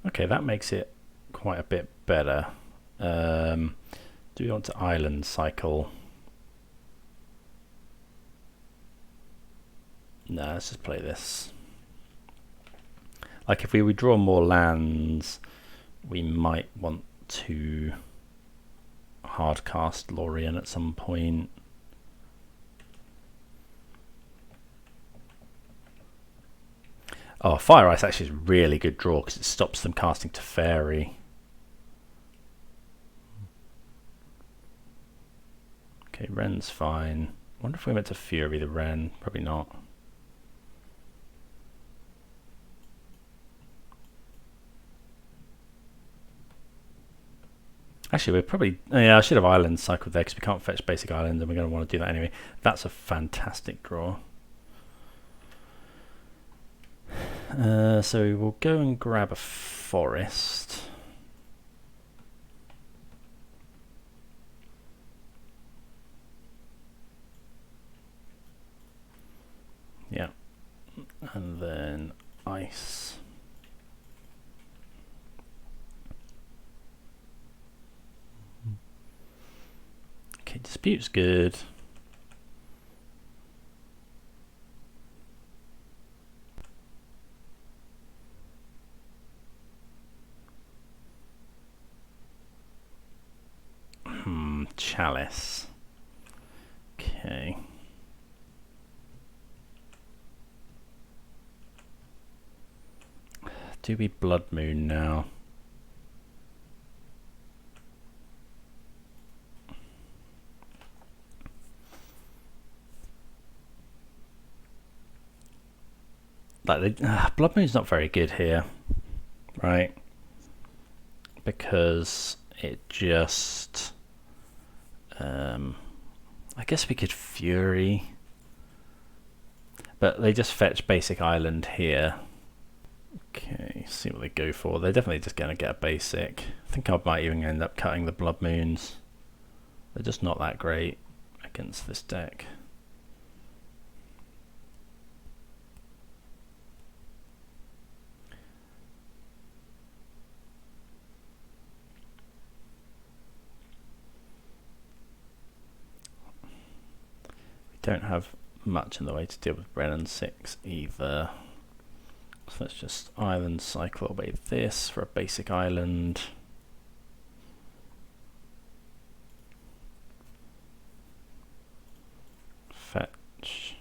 Okay, that makes it quite a bit better. Do we want to Island Cycle? No, let's just play this. Like if we withdraw more lands, we might want to hardcast Lórien at some point. Oh, Fire Ice actually is a really good draw because it stops them casting Teferi. Okay, Ren's fine. Wonder if we went to Fury the Wren. Probably not. Actually, we're probably... yeah, I should have Island cycled there because we can't fetch basic Island and we're going to want to do that anyway. That's a fantastic draw. So we'll go and grab a forest. Yeah. And then ice. Okay, dispute's good. Chalice. Okay. Do we Blood Moon now? Like Blood Moon's not very good here, right? Because it just I guess we could Fury, but they just fetch basic Island here. Okay, see what they go for. They're definitely just going to get a basic. I think I might even end up cutting the Blood Moons. They're just not that great against this deck. Don't have much in the way to deal with Ren and 6 either. So let's just Island cycle away this for a basic Island. Fetch.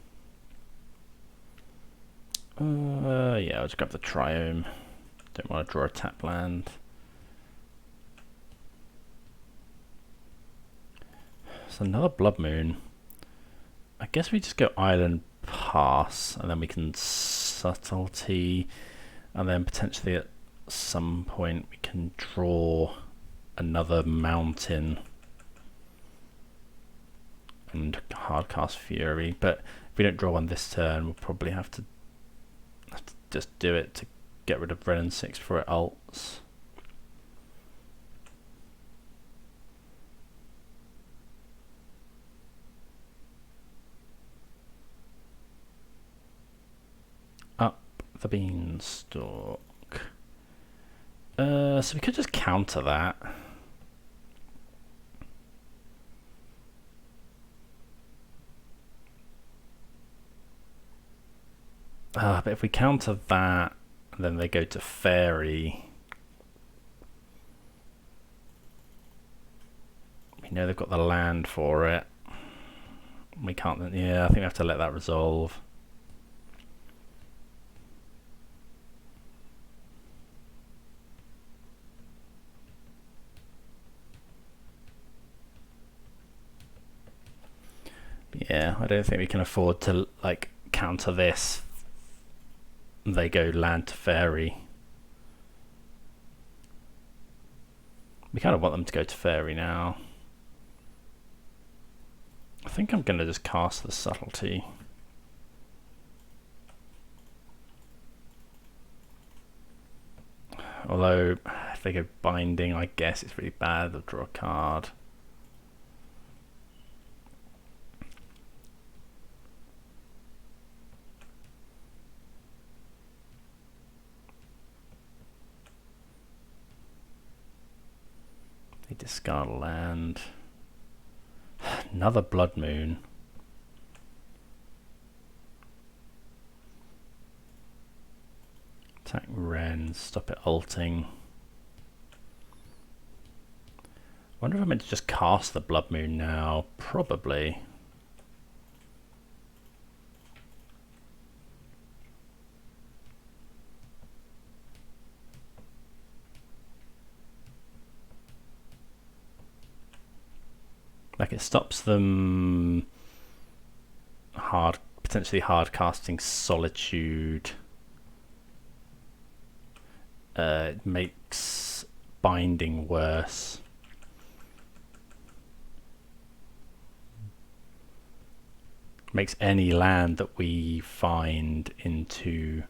Yeah, I'll just grab the Triome. Don't want to draw a tap land. So another Blood Moon. I guess we just go Island pass, and then we can Subtlety, and then potentially at some point we can draw another mountain and hardcast Fury. But if we don't draw one this turn, we'll probably have to just do it to get rid of Ren and 6 before it ults. The beanstalk. So we could just counter that. But if we counter that, then they go to fairy. We know they've got the land for it. We can't. Yeah, I think we have to let that resolve. Yeah, I don't think we can afford to like counter this. They go land to fairy. We kind of want them to go to fairy now. I think I'm going to just cast the Subtlety. Although, if they go binding, I guess it's really bad. They'll draw a card. They discard a land. Another Blood Moon. Attack Ren, stop it ulting. Wonder if I'm meant to just cast the Blood Moon now. Probably. Like it stops them potentially hard casting Solitude. It makes binding worse. Makes any land that we find into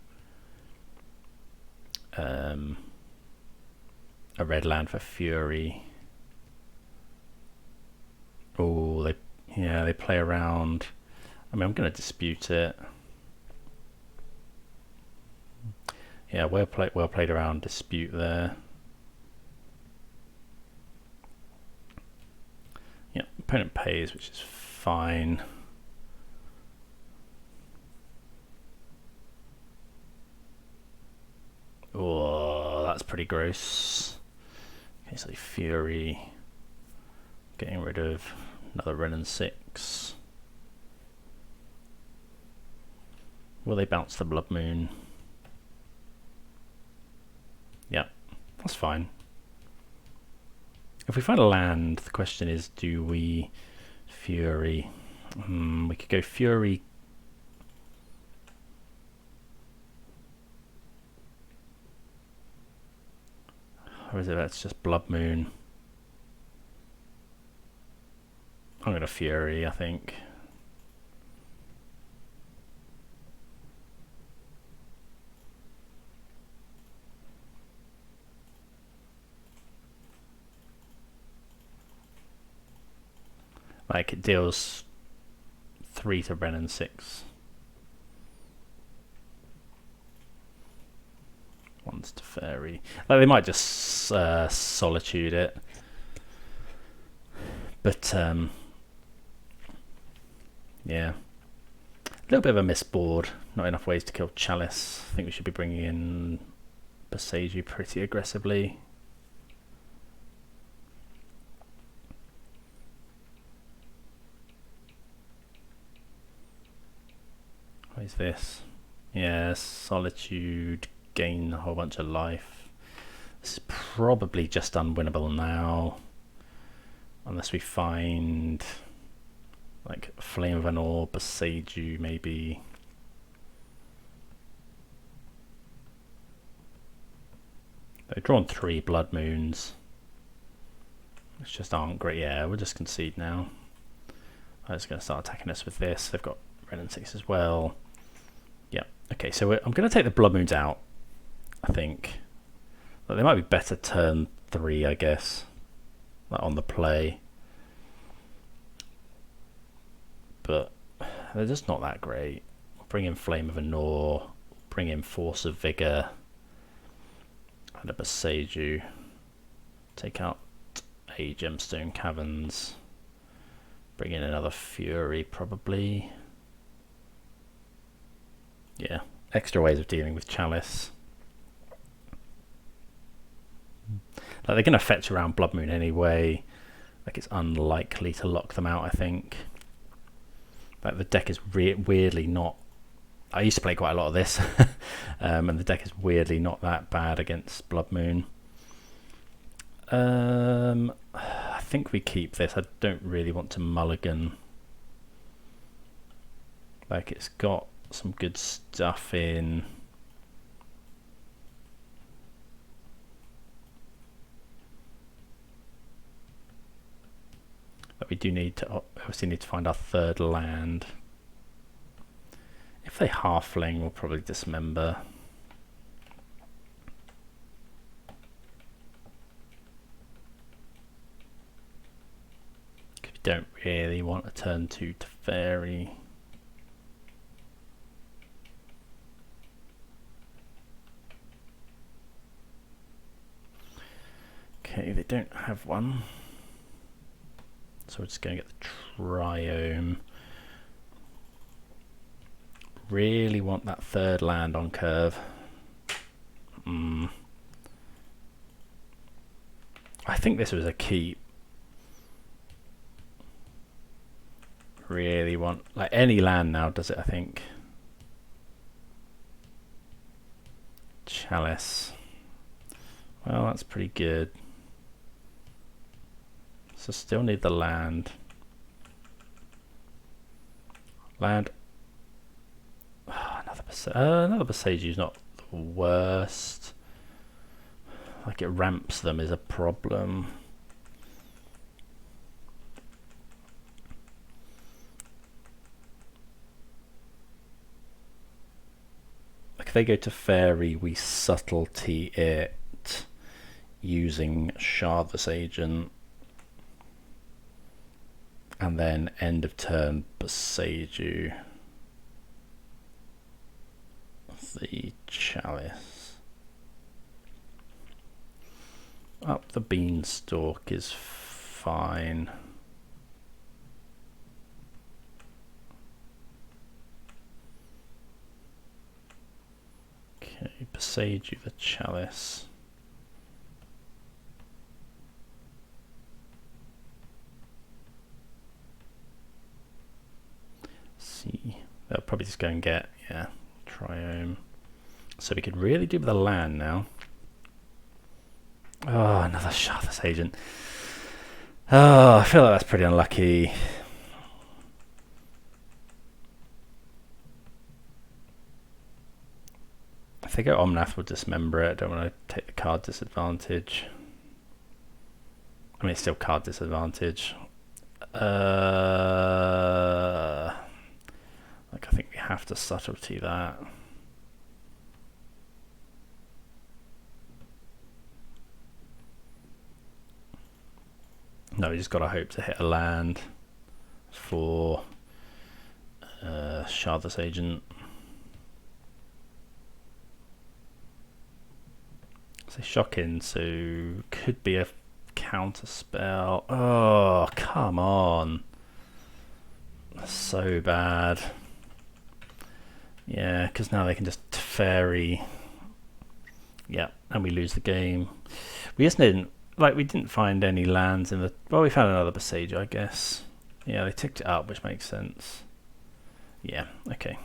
a red land for Fury. Oh, they play around. I mean, I'm going to dispute it. Yeah, well played around dispute there. Yeah, opponent pays, which is fine. Oh, that's pretty gross. Okay, so Fury, getting rid of another Ren and 6. Will they bounce the Blood Moon? Yeah, that's fine. If we find a land, the question is, do we Fury? We could go Fury. Or is it that's just Blood Moon? I'm going to Fury, I think. Like, it deals 3 to Ren and 6. 1's to Fairy. Like, they might just Solitude it. But, yeah. A little bit of a misboard. Not enough ways to kill Chalice. I think we should be bringing in Boseiju pretty aggressively. What is this? Yeah, Solitude, gain a whole bunch of life. This is probably just unwinnable now. Unless we find like Flame of an Orb, Boseiju maybe. They've drawn 3 Blood Moons. Which just aren't great. Yeah, we'll just concede now. I'm just going to start attacking us with this. They've got Ren and 6 as well. Yeah, okay, so I'm going to take the Blood Moons out, I think. But they might be better turn 3, I guess, like on the play. But they're just not that great. Bring in Flame of Anor, bring in Force of Vigor, and a Boseiju. Take out a Gemstone Caverns. Bring in another Fury, probably. Yeah, extra ways of dealing with Chalice. Like, they're going to fetch around Blood Moon anyway. Like, it's unlikely to lock them out, I think. Like, the deck is weirdly not... I used to play quite a lot of this. And the deck is weirdly not that bad against Blood Moon. I think we keep this. I don't really want to mulligan. Like, it's got some good stuff in. But we do need to obviously need to find our 3rd land. If they halfling, we'll probably dismember. Because we don't really want a turn 2 to Fairy. Okay, they don't have one. So we're just going to get the Triome. Really want that 3rd land on curve. I think this was a keep. Really want, like, any land now does it, I think. Chalice. Well, that's pretty good. So still need the land. Land another Boseiju is not the worst. Like, it ramps them is a problem. Like, if they go to Fairy, we Subtlety it using Shardless Agent. And then end of turn Boseiju the Chalice. Up the Beanstalk is fine. Okay, Boseiju the Chalice. See, they'll probably just go and get, yeah, Triome. So we could really do with a land now. Oh, another Shardless Agent. Oh, I feel like that's pretty unlucky. If they go Omnath, we'll dismember it. I don't want to take the card disadvantage. I mean, it's still card disadvantage. Like, I think we have to Subtlety that. No, we just got to hope to hit a land for Shardless Agent. So shocking, so could be a counter spell. Oh, come on. That's so bad. Yeah, because now they can just Fairy. Yeah, and we lose the game. We just didn't, like, we didn't find any lands in the... Well, we found another Boseiju, I guess. Yeah, they ticked it up, which makes sense. Yeah, okay.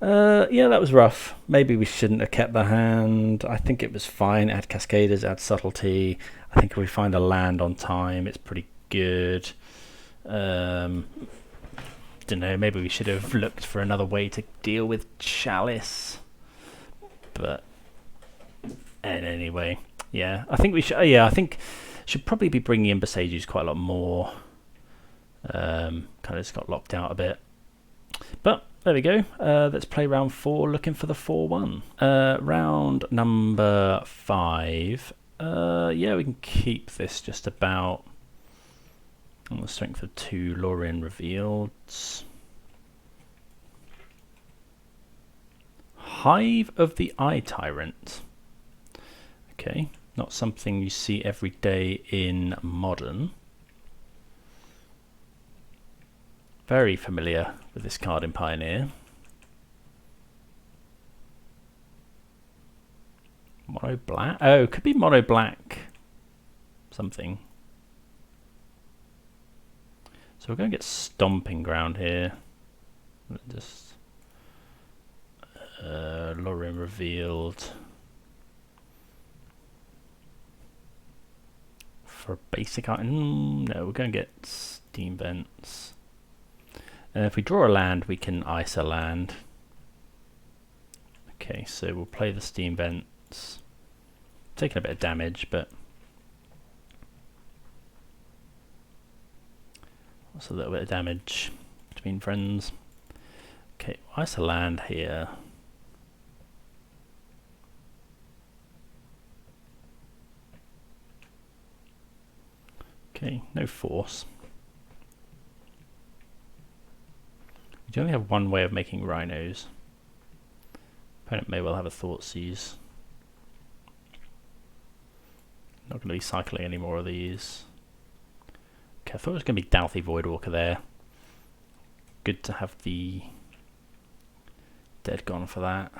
Yeah, that was rough. Maybe we shouldn't have kept the hand. I think it was fine. It had Cascaders, it had Subtlety. I think if we find a land on time, it's pretty good. Don't know, maybe we should have looked for another way to deal with Chalice. But anyway, yeah, I think we should. Yeah, I think should probably be bringing in Boseijus quite a lot more. Kind of just got locked out a bit. But there we go. Let's play round 4, looking for the 4-1. Round number 5. Yeah, we can keep this just about on the strength of 2 Lórien Revealed. Hive of the Eye Tyrant. Okay, not something you see every day in Modern. Very familiar with this card in Pioneer. Mono black? Oh, could be mono black something. So we're going to get Stomping Ground here. Just Lórien Revealed. For a basic item, no, we're going to get Steam Vents. If we draw a land, we can ice a land. Okay, so we'll play the Steam Vents. Taking a bit of damage, but that's a little bit of damage between friends. Okay, ice a land here. Okay, no force. We only have one way of making Rhinos. Opponent may well have a Thoughtseize. Not going to be cycling any more of these. Okay, I thought it was going to be Douthie Voidwalker there. Good to have the dead gone for that.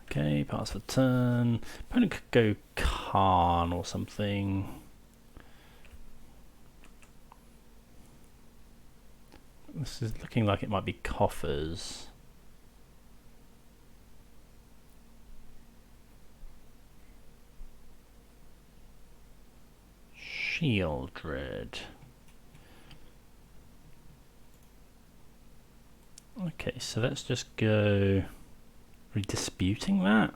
Okay, pass the turn. Opponent could go Karn or something. This is looking like it might be Coffers. Shieldred. Okay, so let's just go redisputing that.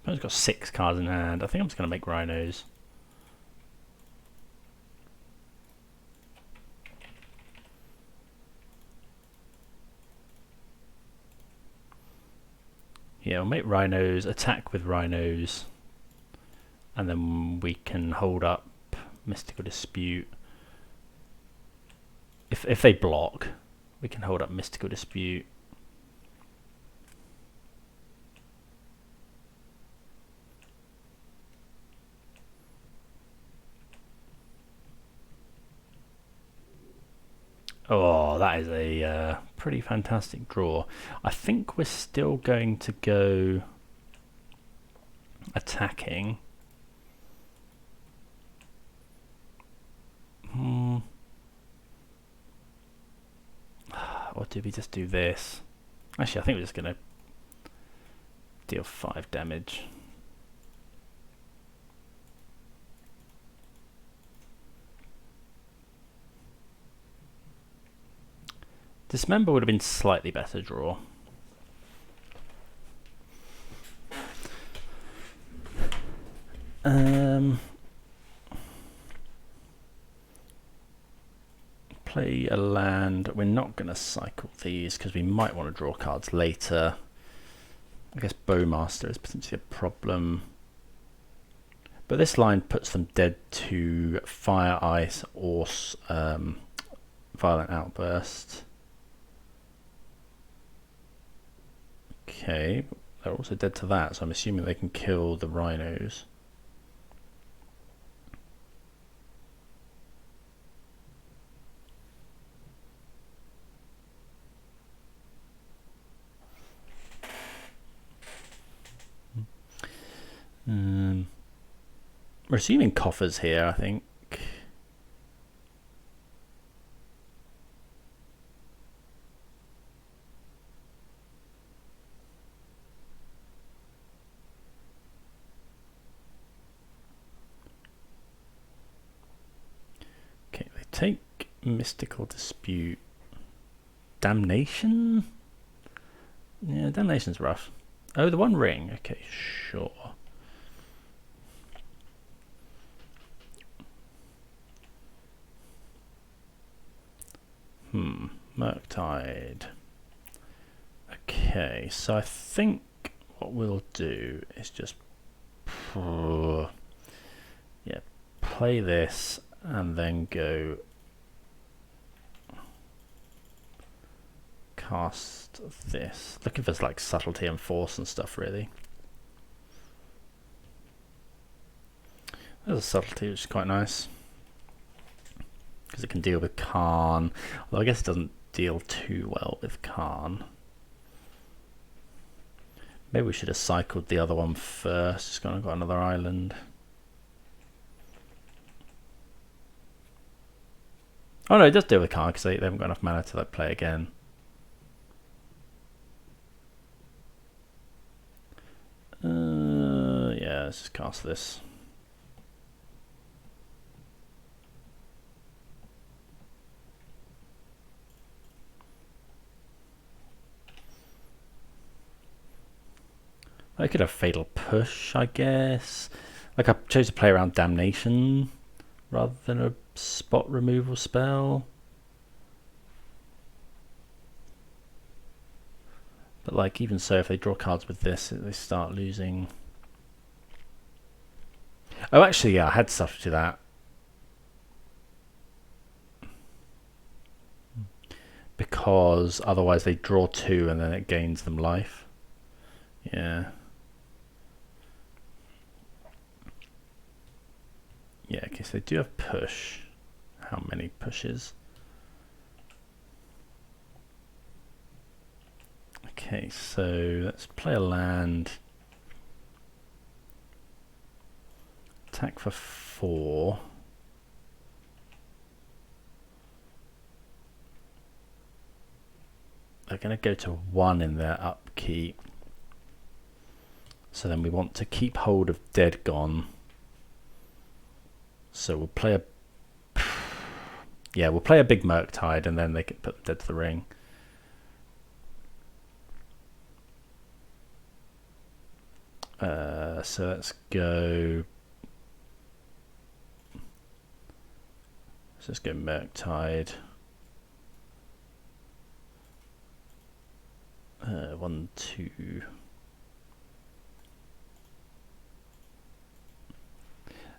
I've got 6 cards in hand. I think I'm just going to make Rhinos. Yeah, we'll make Rhinos, attack with Rhinos, and then we can hold up Mystical Dispute. If they block, we can hold up Mystical Dispute. Oh, that is a pretty fantastic draw. I think we're still going to go attacking. Or do we just do this? Actually, I think we're just going to deal 5 damage. Dismember would have been slightly better draw. Play a land. We're not going to cycle these because we might want to draw cards later. I guess Bowmaster is potentially a problem. But this line puts them dead to Fire, Ice, or Violent Outburst. Okay, they're also dead to that, so I'm assuming they can kill the Rhinos. We're assuming coffers here, I think. Okay, they take Mystical Dispute. Damnation? Yeah, Damnation's rough. Oh, the One Ring. Okay, sure. Murktide. Okay, so I think what we'll do is just play this and then go cast this. Looking for like subtlety and force and stuff, really. There's a subtlety, which is quite nice because it can deal with Karn, although I guess it doesn't deal too well with Karn. Maybe we should have cycled the other one first. It's got another island. Oh no, it does deal with Karn because they haven't got enough mana to like play again. Yeah, let's just cast this. I could have Fatal Push, I guess. Like I chose to play around Damnation rather than a spot removal spell. But like even so, if they draw cards with this, they start losing. Oh, actually, yeah, I had stuff to that. Because otherwise they draw 2 and then it gains them life. Yeah. Yeah, okay, so they do have push. How many pushes? Okay, so let's play a land. Attack for 4. They're going to go to 1 in their upkeep. So then we want to keep hold of Dead Gone. So we'll play a... Yeah, we'll play a big Murktide and then they can put Dead to the ring. So let's go... Let's go Murktide. 1, 2...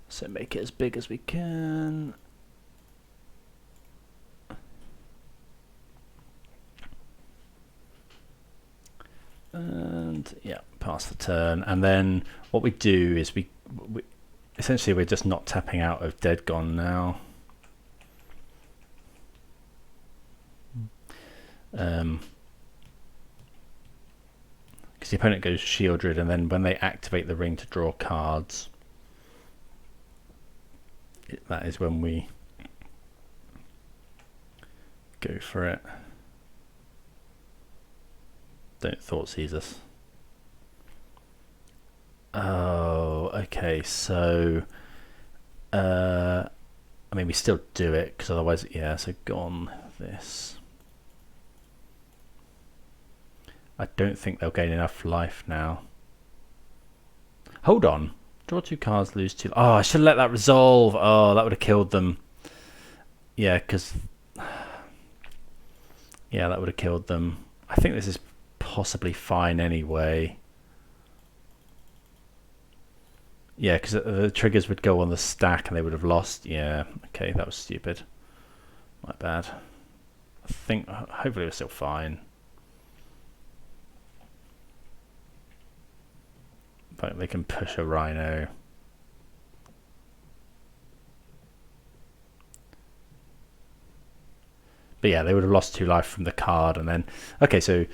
So make it as big as we can. And yeah, pass the turn. And then what we do is we essentially we're just not tapping out of Dead Gone now. Because the opponent goes Shieldred, and then when they activate the ring to draw cards, that is when we go for it. Don't Thoughtseize us. Oh, okay, so I mean we still do it because otherwise, yeah, so gone this. I don't think they'll gain enough life now. Hold on. Draw 2 cards, lose 2. Oh, I should have let that resolve. Oh, that would have killed them. Yeah, because... Yeah, that would have killed them. I think this is possibly fine anyway. Yeah, because the triggers would go on the stack and they would have lost. Yeah, okay, that was stupid. My bad. I think, hopefully we're still fine. But they can push a Rhino. But yeah, they would have lost 2 life from the card, and then... Okay, so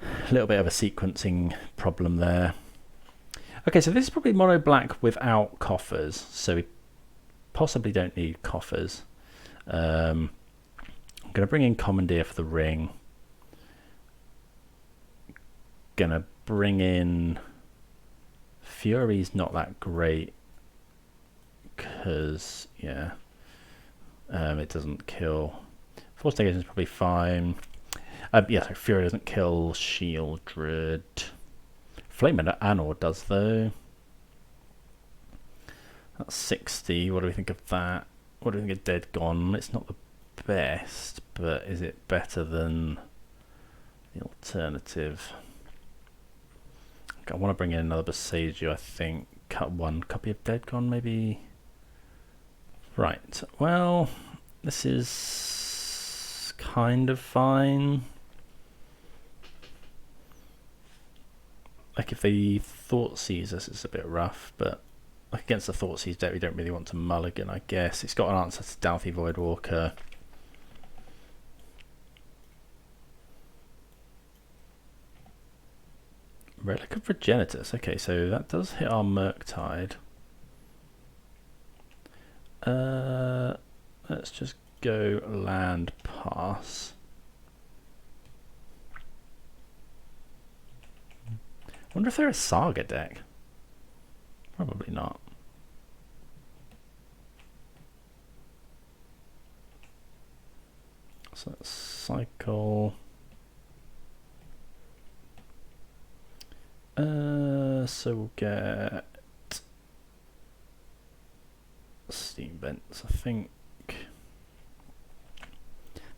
a little bit of a sequencing problem there. Okay, so this is probably mono black without coffers, so we possibly don't need coffers. I'm going to bring in Commandeer for the ring. Going to bring in... Fury's not that great because, yeah, it doesn't kill. Force of Negation is probably fine. Yeah, so Fury doesn't kill Shieldred. Flame Anor does though. That's 60. What do we think of that? What do we think of Dead Gone? It's not the best, but is it better than the alternative? I want to bring in another Boseiju, I think. Cut 1 copy of Dead Gone, maybe. Right, well, this is kind of fine. Like, if they Thoughtseize us, it's a bit rough, but like against the Thoughtseize deck, we don't really want to mulligan, I guess. It's got an answer to Stealthy Voidwalker. Relic of Progenitus. Okay, so that does hit our Murktide. Let's just go land pass. I wonder if they're a Saga deck. Probably not. So let's cycle. So we'll get Steam Vents, I think.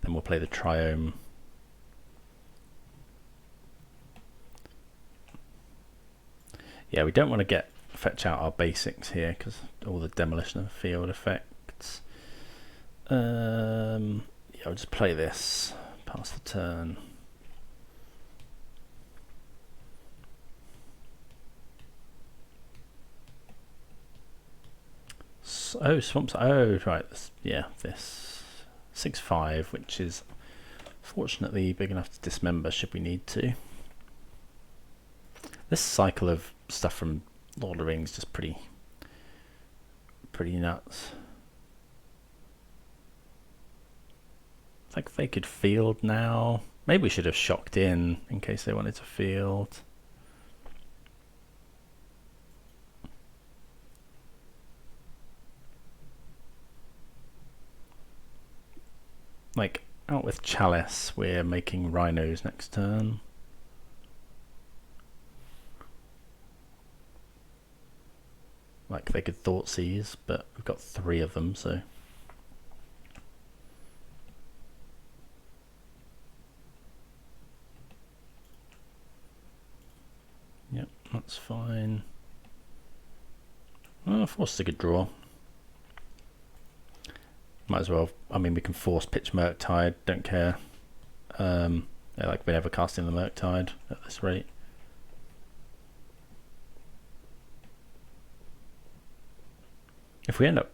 Then we'll play the Triome. Yeah, we don't want to fetch out our basics here because all the demolition of field effects. Yeah, I'll just play this, pass the turn. Oh, swamps. Oh, right. Yeah, this 6/5, which is fortunately big enough to dismember should we need to. This cycle of stuff from Lord of the Rings is just pretty nuts. Like they could field now. Maybe we should have shocked in case they wanted to field. like out with Chalice, we're making Rhinos next turn. Like they could Thoughtseize, but we've got 3 of them, so. Yep, that's fine. Force is a good draw. Might as well. I mean, we can force pitch Murktide. Don't care. Like we're never casting the Murktide at this rate. If we end up,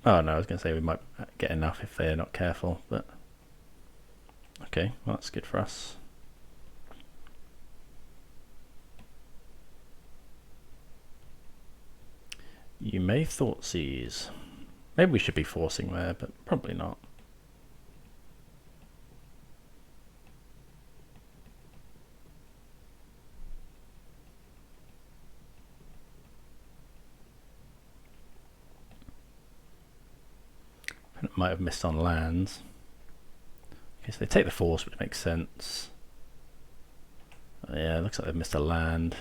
oh no, I was going to say we might get enough if they're not careful, but okay, well that's good for us. You may Thoughtseize. Maybe we should be forcing there, but probably not. It might have missed on lands. Okay, so they take the force, which makes sense. Yeah, it looks like they've missed a land,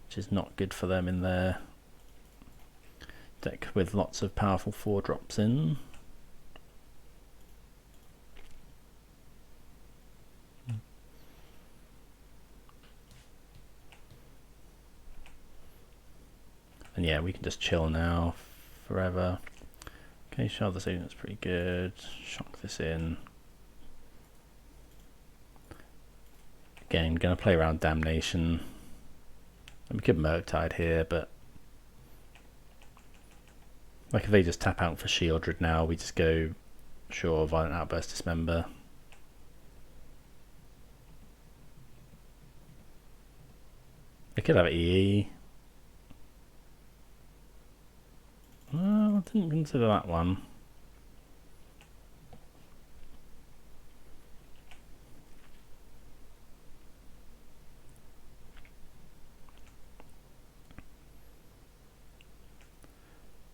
which is not good for them in their deck with lots of powerful 4-drops in. And yeah, we can just chill now forever. Okay, Shardless Agent's pretty good. Shock this in. Again, gonna play around Damnation. And we could Murktide here, but like if they just tap out for Shieldred now, we just go, sure, Violent Outburst, Dismember. They could have EE. Well, I didn't consider that one.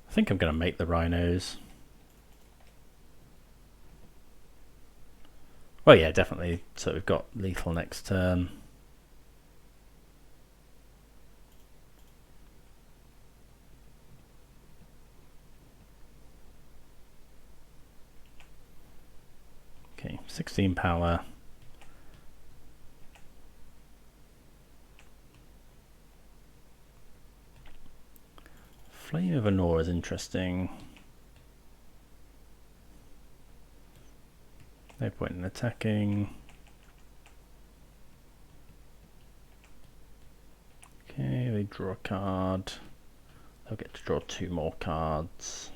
I think I'm going to make the Rhinos. Well, yeah, definitely. So we've got lethal next turn. Okay, 16 power. Flame of Anor is interesting. No point in attacking. Okay, they draw a card. They'll get to draw 2 more cards.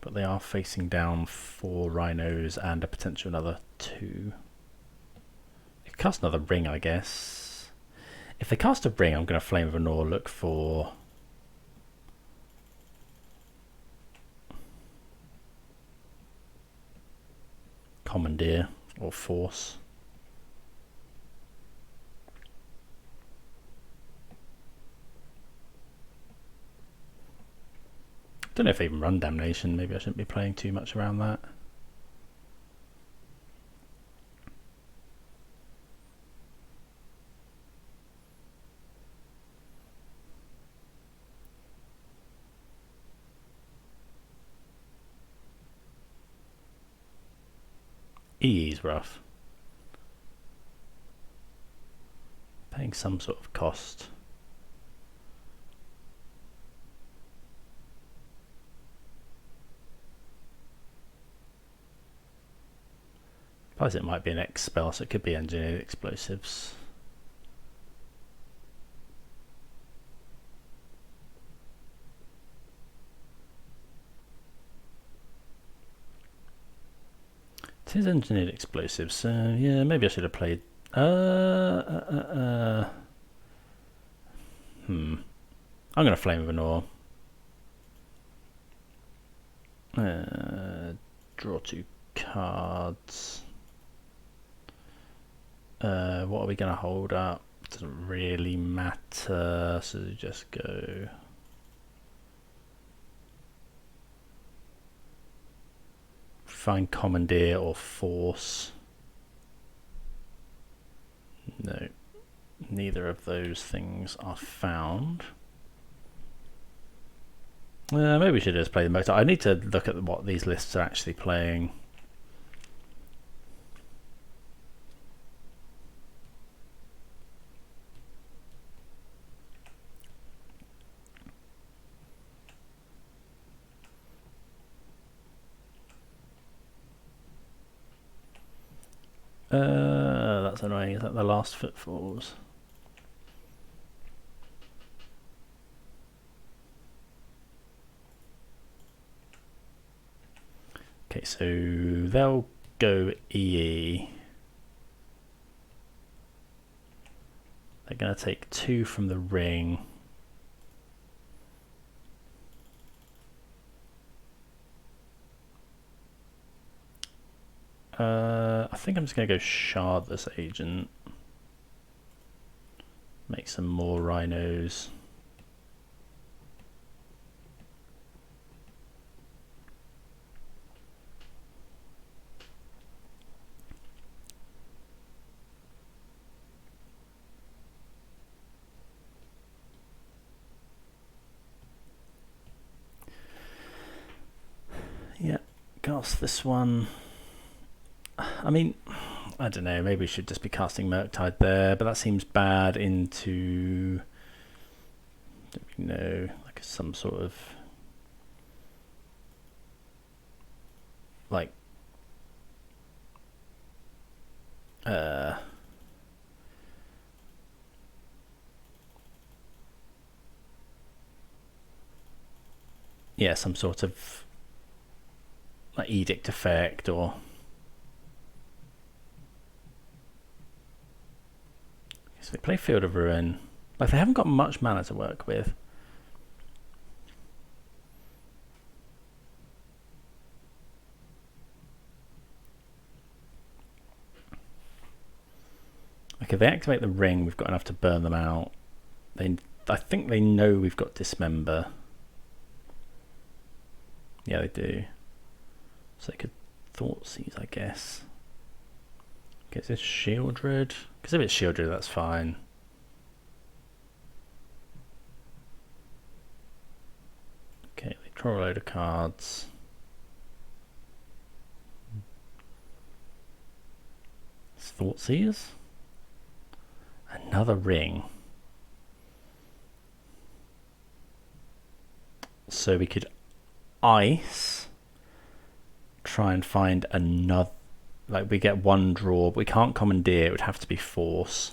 But they are facing down 4 Rhinos and a potential another 2. They could cast another ring, I guess. If they cast a ring, I'm going to Flame of Anor, look for Commandeer or Force. Don't know if they even run Damnation. Maybe I shouldn't be playing too much around that. EE's rough. Paying some sort of cost. Suppose it might be an X spell, so it could be engineered explosives. It is engineered explosives, so yeah, maybe I should have played. I'm gonna Flame of Anor. Draw 2 cards. What are we gonna hold up? Doesn't really matter, so just go. find Commandeer or Force. No, neither of those things are found. Maybe we should just play the Murktide. I need to look at what these lists are actually playing. That's annoying. Is that the last Footfalls? Okay, so they'll go EE. They're going to take 2 from the ring. I think I'm just going to go Shardless Agent. Make some more Rhinos. Yeah, cast this one. I mean, I don't know, maybe we should just be casting Murktide there, but that seems bad into, don't we know, like some sort of, like, yeah, some sort of like edict effect or. So they play Field of Ruin. Like, they haven't got much mana to work with. Like, if they activate the ring, we've got enough to burn them out. I think they know we've got Dismember. Yeah, they do. So they could Thoughtseize, I guess. Okay, is this Shieldred? Because if it's Shieldred, that's fine. Okay, they draw a load of cards. It's Thoughtseize. Another ring. So we could ice. Try and find another. Like, we get one draw, but we can't commandeer. It would have to be Force.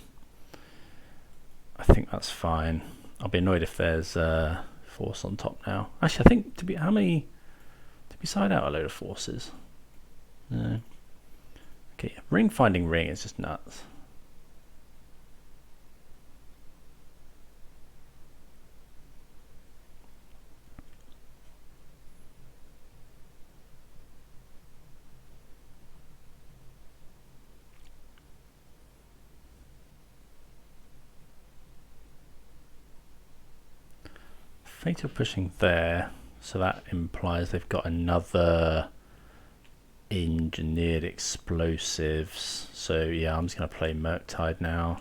I think that's fine. I'll be annoyed if there's Force on top now. Actually, I think how many did we side out a load of Forces? No. Okay, ring finding ring is just nuts. Fatal pushing there, so that implies they've got another engineered explosives. So yeah, I'm just going to play Murktide now.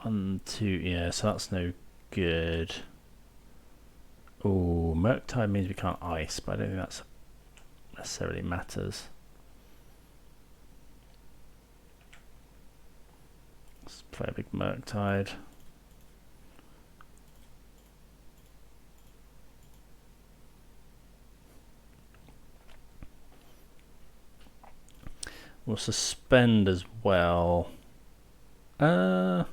One, two, yeah, so that's no good. Oh, Murktide means we can't ice, but I don't think that necessarily matters. Let's play a big Murktide. We'll suspend as well. No.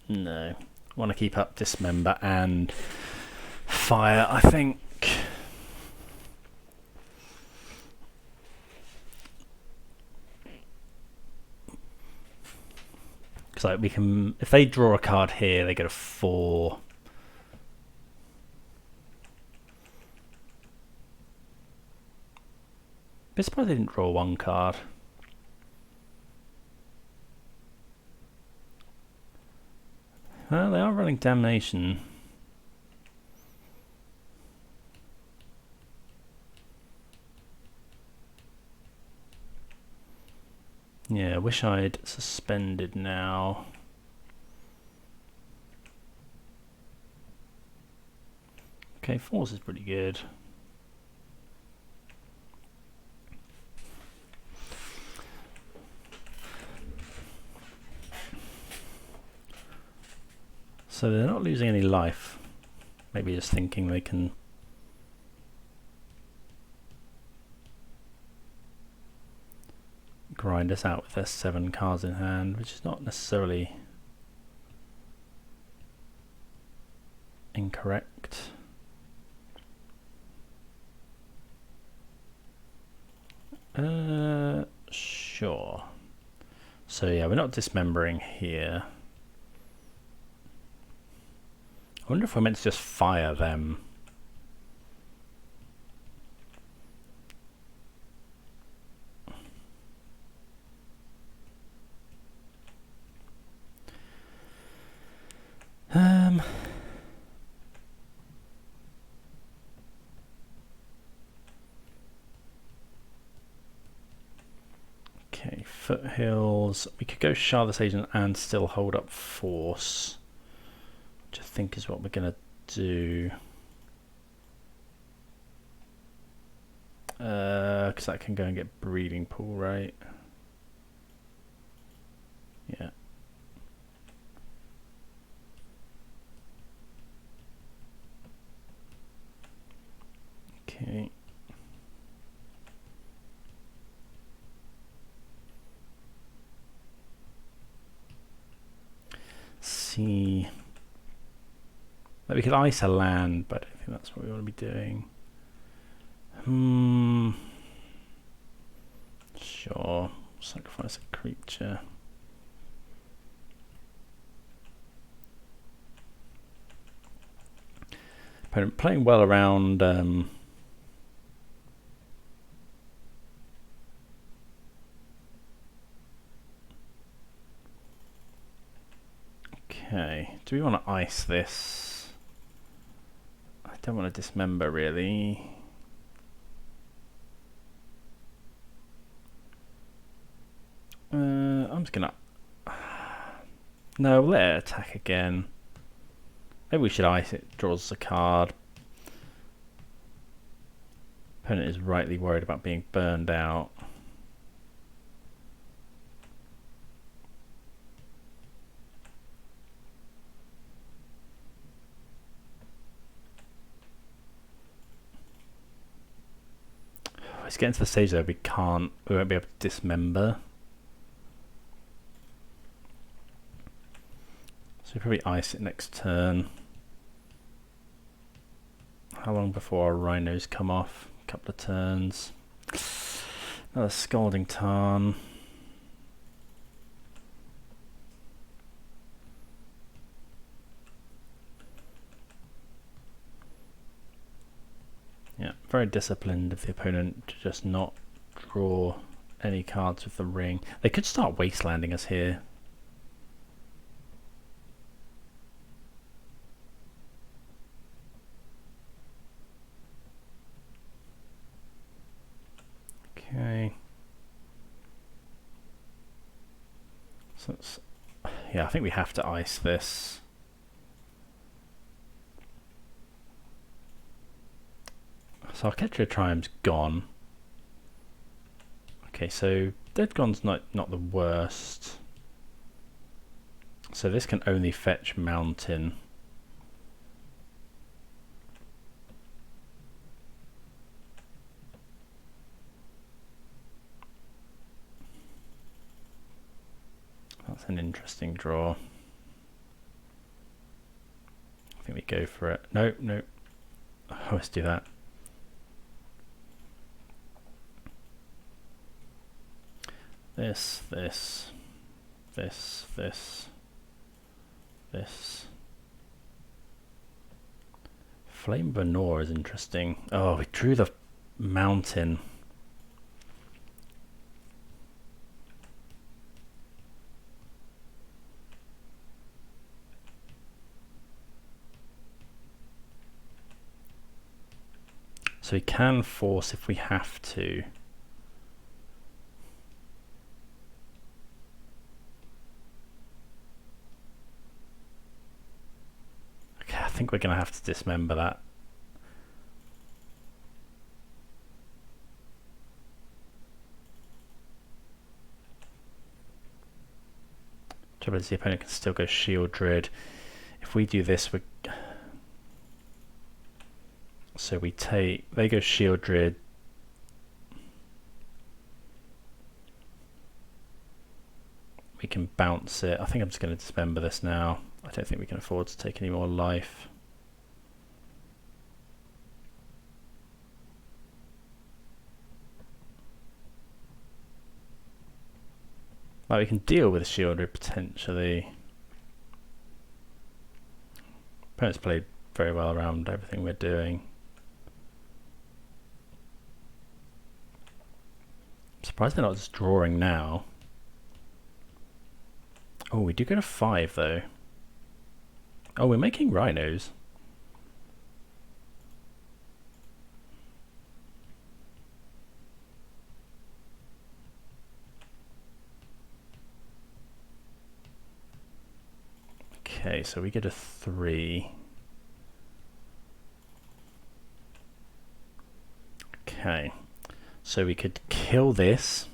I want to keep up Dismember and Fire, I think. Because like we can, if they draw a card here, they get a 4. But I suppose they didn't draw one card. They are running Damnation. Yeah, I wish I'd suspended now. Okay, Force is pretty good. So they're not losing any life. Maybe just thinking they can grind us out with their 7 cards in hand, which is not necessarily incorrect. Sure. So yeah, we're not dismembering here. I wonder if we're meant to just fire them. Okay, Foothills. We could go Shardless Agent and still hold up Force, which I think is what we're going to do. Because that can go and get Breeding Pool, right? Yeah. Okay. See. Like we could ice a land, but I don't think that's what we want to be doing. Sure. Sacrifice a creature. Opponent playing well around okay. Do we want to ice this? I don't want to dismember really. I'm just gonna no, let it attack again. Maybe we should ice it. Draws us a card. Opponent is rightly worried about being burned out. It's getting to the stage though we won't be able to dismember. So we probably ice it next turn. How long before our Rhinos come off? A couple of turns. Another Scalding Tarn. Yeah, very disciplined of the opponent to just not draw any cards with the ring. They could start wastelanding us here. Okay. So it's, yeah, I think we have to ice this. So our Ketria Triome's gone. Okay, so Dead Gone's not the worst. So this can only fetch Mountain. That's an interesting draw. I think we go for it. No, no. Let's do that. This. Flame Venor is interesting. Oh, we drew the Mountain. So we can force if we have to. Okay, I think we're going to have to dismember that. Trouble is the opponent can still go Shield Druid. If we do this, so we take, they go Shield Druid. We can bounce it. I think I'm just going to dismember this now. I don't think we can afford to take any more life. Like, we can deal with Shield Druid potentially. Opponent's played very well around everything we're doing. I'm surprised they're not just drawing now. Oh, we do go to 5 though. Oh, we're making Rhinos. Okay, so we get a 3. Okay, so we could kill this.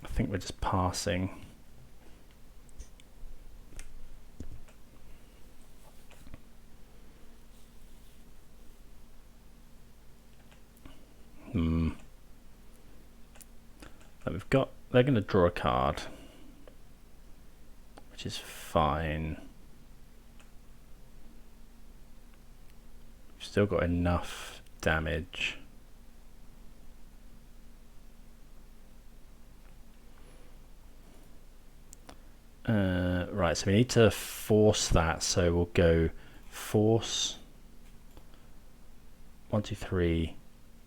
I think we're just passing. But we've got, they're going to draw a card, which is fine. We've still got enough damage. Right, so we need to force that, so we'll go force 1, 2, 3,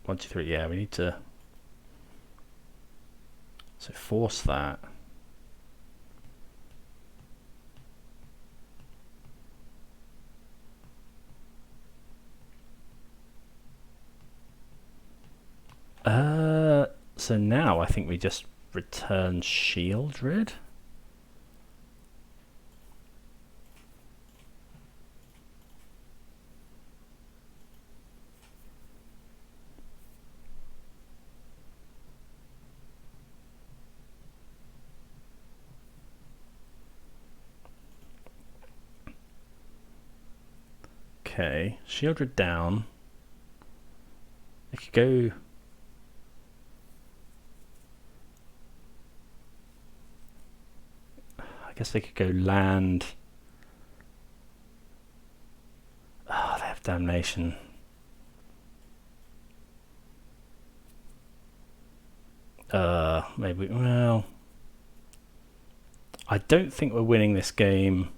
1, 2, 3, yeah, we need to, so force that. So now I think we just return Shield Druid. Okay, Shield Druid down. They could go. I guess they could go land. Oh, they have Damnation. Maybe, well, I don't think we're winning this game.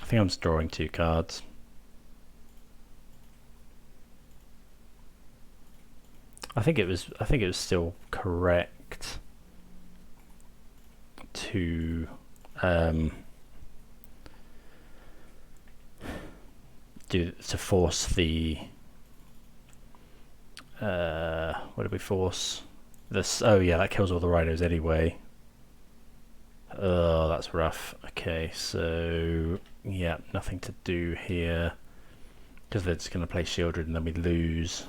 I think I'm just drawing 2 cards. I think it was still correct to force the what did we force? This, oh yeah, that kills all the Rhinos anyway. Oh, that's rough. Okay, so yeah, nothing to do here because they're just going to play Shieldred and then we lose.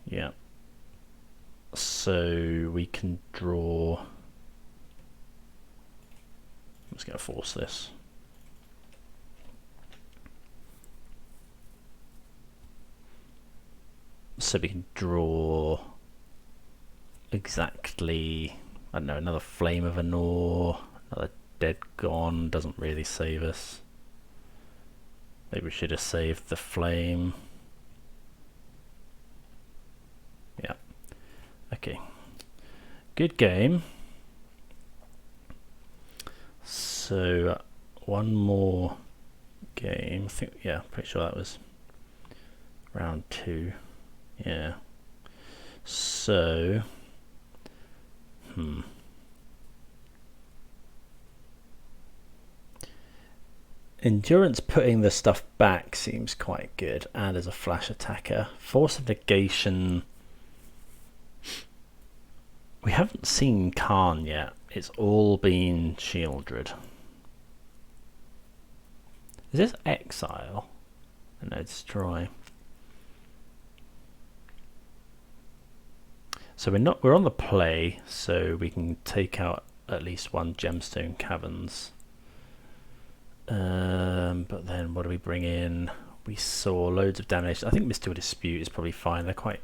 Yeah. So we can draw. I'm just going to force this. So we can draw exactly, I don't know, another Flame of Anor, another Dead Gone, doesn't really save us. Maybe we should have saved the Flame. Yeah. Okay. Good game. So one more game. I think, yeah, pretty sure that was round 2. Yeah. So, Endurance putting the stuff back seems quite good, and as a flash attacker. Force of Negation. We haven't seen Karn yet. It's all been Shieldred. Is this Exile? No, Destroy. So we're on the play, so we can take out at least one Gemstone Caverns. But then what do we bring in? We saw loads of damage. I think Mystical Dispute is probably fine. They're quite,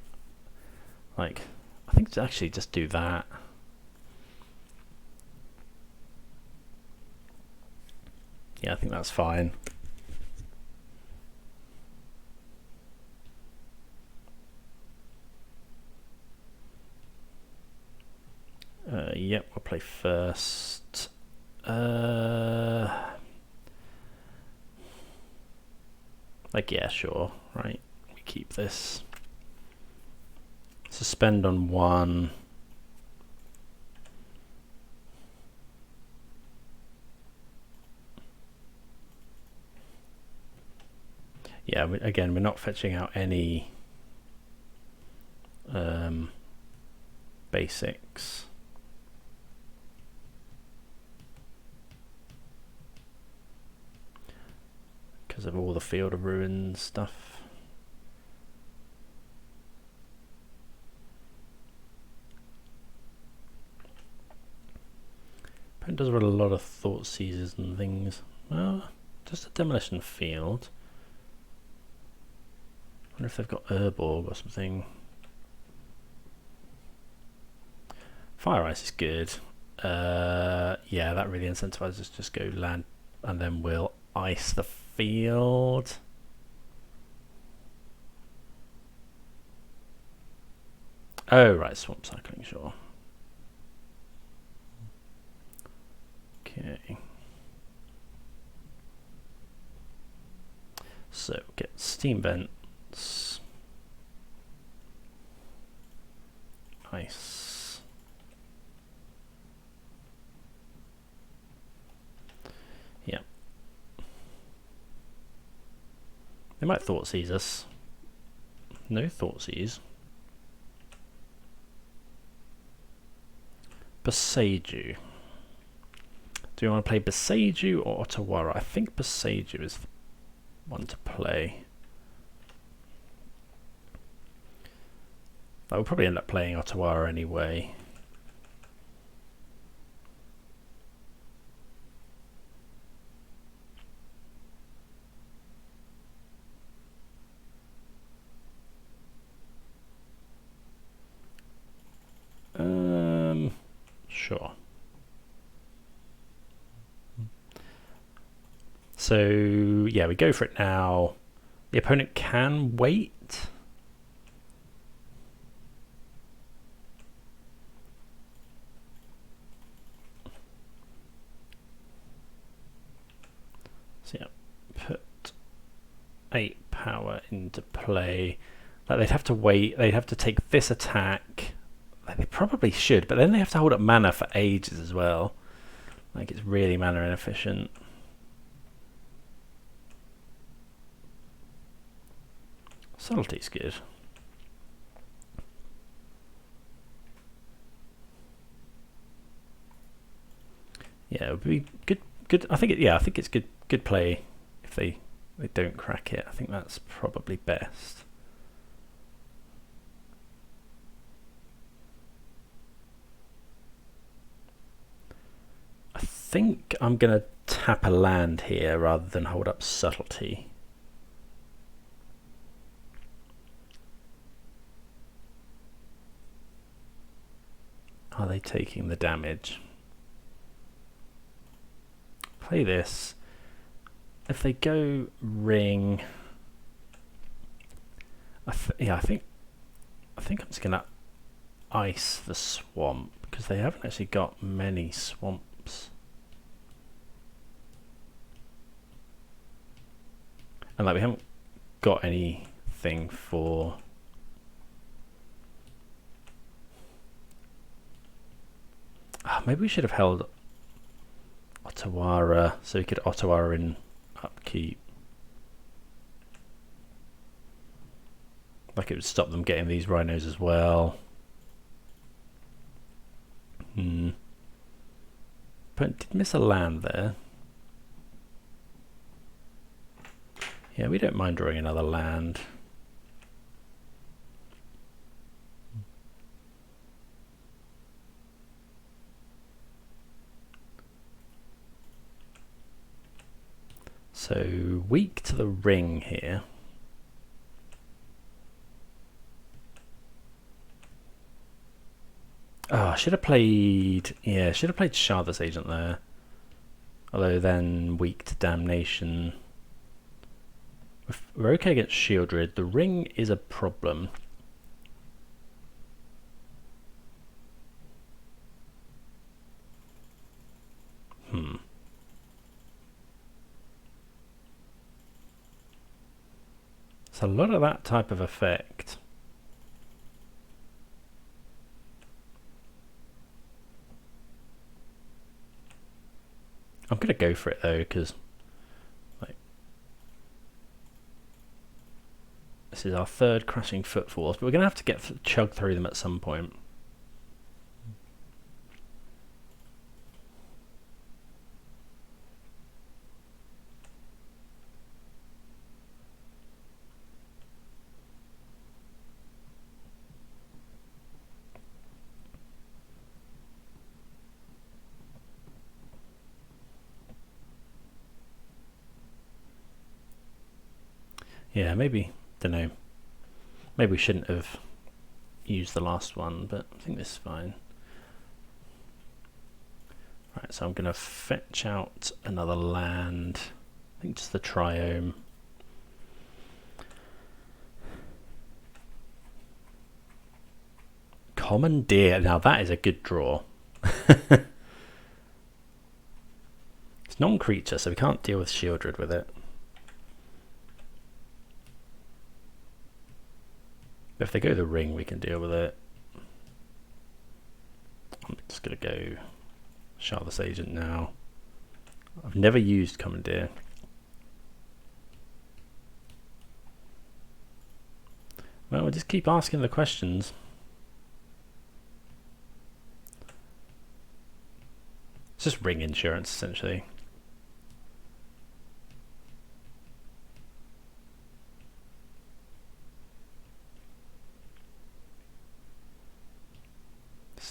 like, I think to actually just do that. Yeah, I think that's fine. Yep, we'll play first. Like, yeah, sure, right. We keep this. Suspend on 1. Yeah, again, we're not fetching out any basics. Because of all the Field of Ruins stuff. It does run a lot of Thought Seizers and things. Well, just a Demolition Field. I wonder if they've got Urborg or something. Fire Ice is good. Yeah, that really incentivizes just go land and then we'll ice the field. Oh, right, Swamp Cycling, sure. Okay. So, get Steam Vents. Ice. Yeah. They might Thought Seize us. No Thought Seize. Boseiju. Do you want to play Boseiju or Otawara? I think Boseiju is the one to play. I will probably end up playing Otawara anyway. Sure. So yeah, we go for it now. The opponent can wait. So yeah, put 8 power into play. Like, they'd have to wait. They'd have to take this attack. Like, they probably should, but then they have to hold up mana for ages as well. Like, it's really mana inefficient. Subtlety's good. Yeah, it would be good. I think it's good play if they don't crack it. I think that's probably best. I think I'm gonna tap a land here rather than hold up Subtlety. Are they taking the damage? Play this. If they go ring, I think I'm just gonna ice the swamp because they haven't actually got many swamps. And like we haven't got anything for... maybe we should have held Otawara so we could Otawara in upkeep. Like it would stop them getting these Rhinos as well. But did miss a land there. Yeah, we don't mind drawing another land. So weak to the ring here. Oh, I should have played... yeah, should have played Shardless Agent there. Although then weak to Damnation. We're okay against Shieldred. The ring is a problem. It's a lot of that type of effect. I'm going to go for it though, because like, this is our third Crashing Footfalls, but we're going to have to chug through them at some point. Yeah, maybe, don't know, maybe we shouldn't have used the last one, but I think this is fine. Right, so I'm going to fetch out another land, I think just the Triome. Commandeer, now that is a good draw. It's non-creature, so we can't deal with Shieldred with it. If they go the ring, we can deal with it. I'm just going to go Shardless Agent now. I've never used Commandeer. Well, we'll just keep asking the questions. It's just ring insurance, essentially.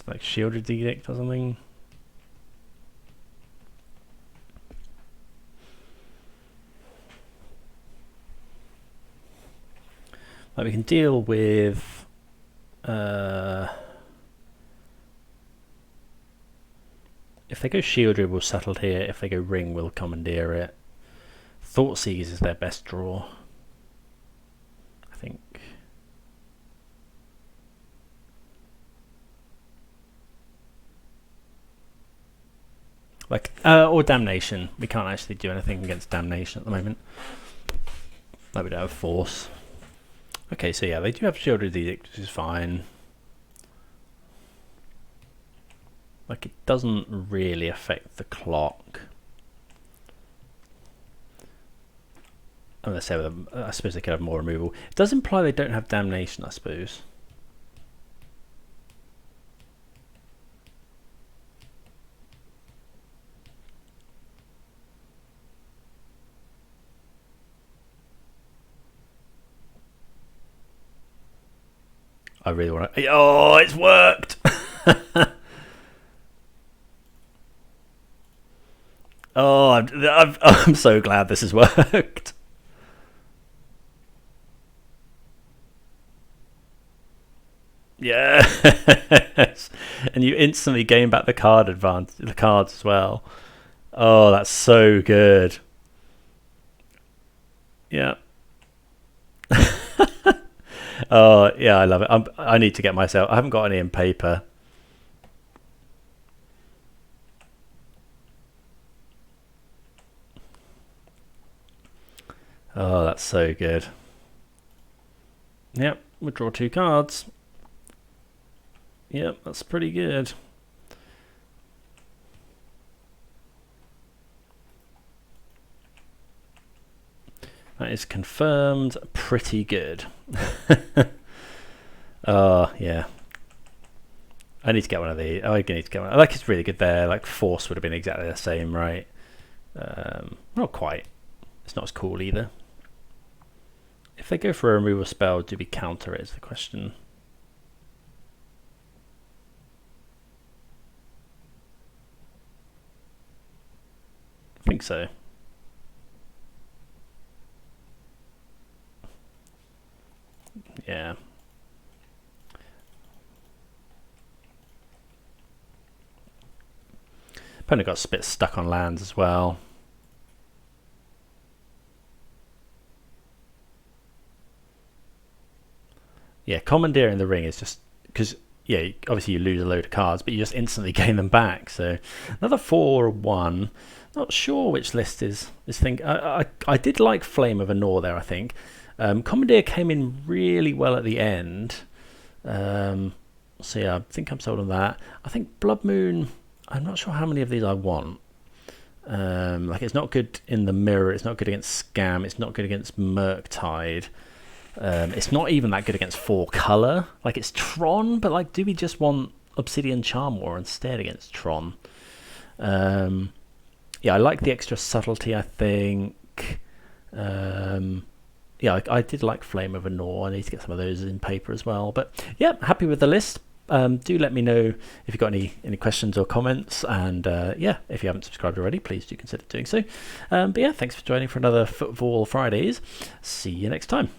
Like Shielded Edict or something. Like we can deal with if they go Shielded, we'll settle here. If they go ring, we'll commandeer it. Thoughtseize is their best draw, I think. Like or Damnation. We can't actually do anything against Damnation at the moment. Like we don't have Force. Okay, so yeah, they do have Shielded Edict, which is fine. Like it doesn't really affect the clock. Unless I suppose they could have more removal. It does imply they don't have Damnation, I suppose. I really want to... oh, it's worked! Oh, I'm so glad this has worked. Yes, and you instantly gain back the card advantage, the cards as well. Oh, that's so good. Yeah. Oh yeah, I love it. I need to get myself. I haven't got any in paper. Oh, that's so good. Yep, we'll draw 2 cards. Yep, that's pretty good. That is confirmed pretty good. Oh, yeah. I need to get one of these. I need to get one. Like, it's really good there. Like, Force would have been exactly the same, right? Not quite. It's not as cool either. If they go for a removal spell, do we counter it is the question. I think so. Yeah. Opponent got a bit stuck on lands as well. Yeah, commandeering the ring is just because, yeah, obviously you lose a load of cards, but you just instantly gain them back. So another 4/1. Not sure which list is thing. I did like Flame of Anor there. I think Commandeer came in really well at the end. So yeah, I think I'm sold on that. I think Blood Moon. I'm not sure how many of these I want. Like, it's not good in the mirror. It's not good against Scam. It's not good against Murktide. It's not even that good against 4-color. Like, it's Tron, but like, do we just want Obsidian Charmaw instead against Tron? Yeah, I like the extra subtlety, I think. Yeah, I did like Flame of Anor. I need to get some of those in paper as well. But yeah, happy with the list. Do let me know if you've got any questions or comments. And yeah, if you haven't subscribed already, please do consider doing so. But yeah, thanks for joining for another Football Fridays. See you next time.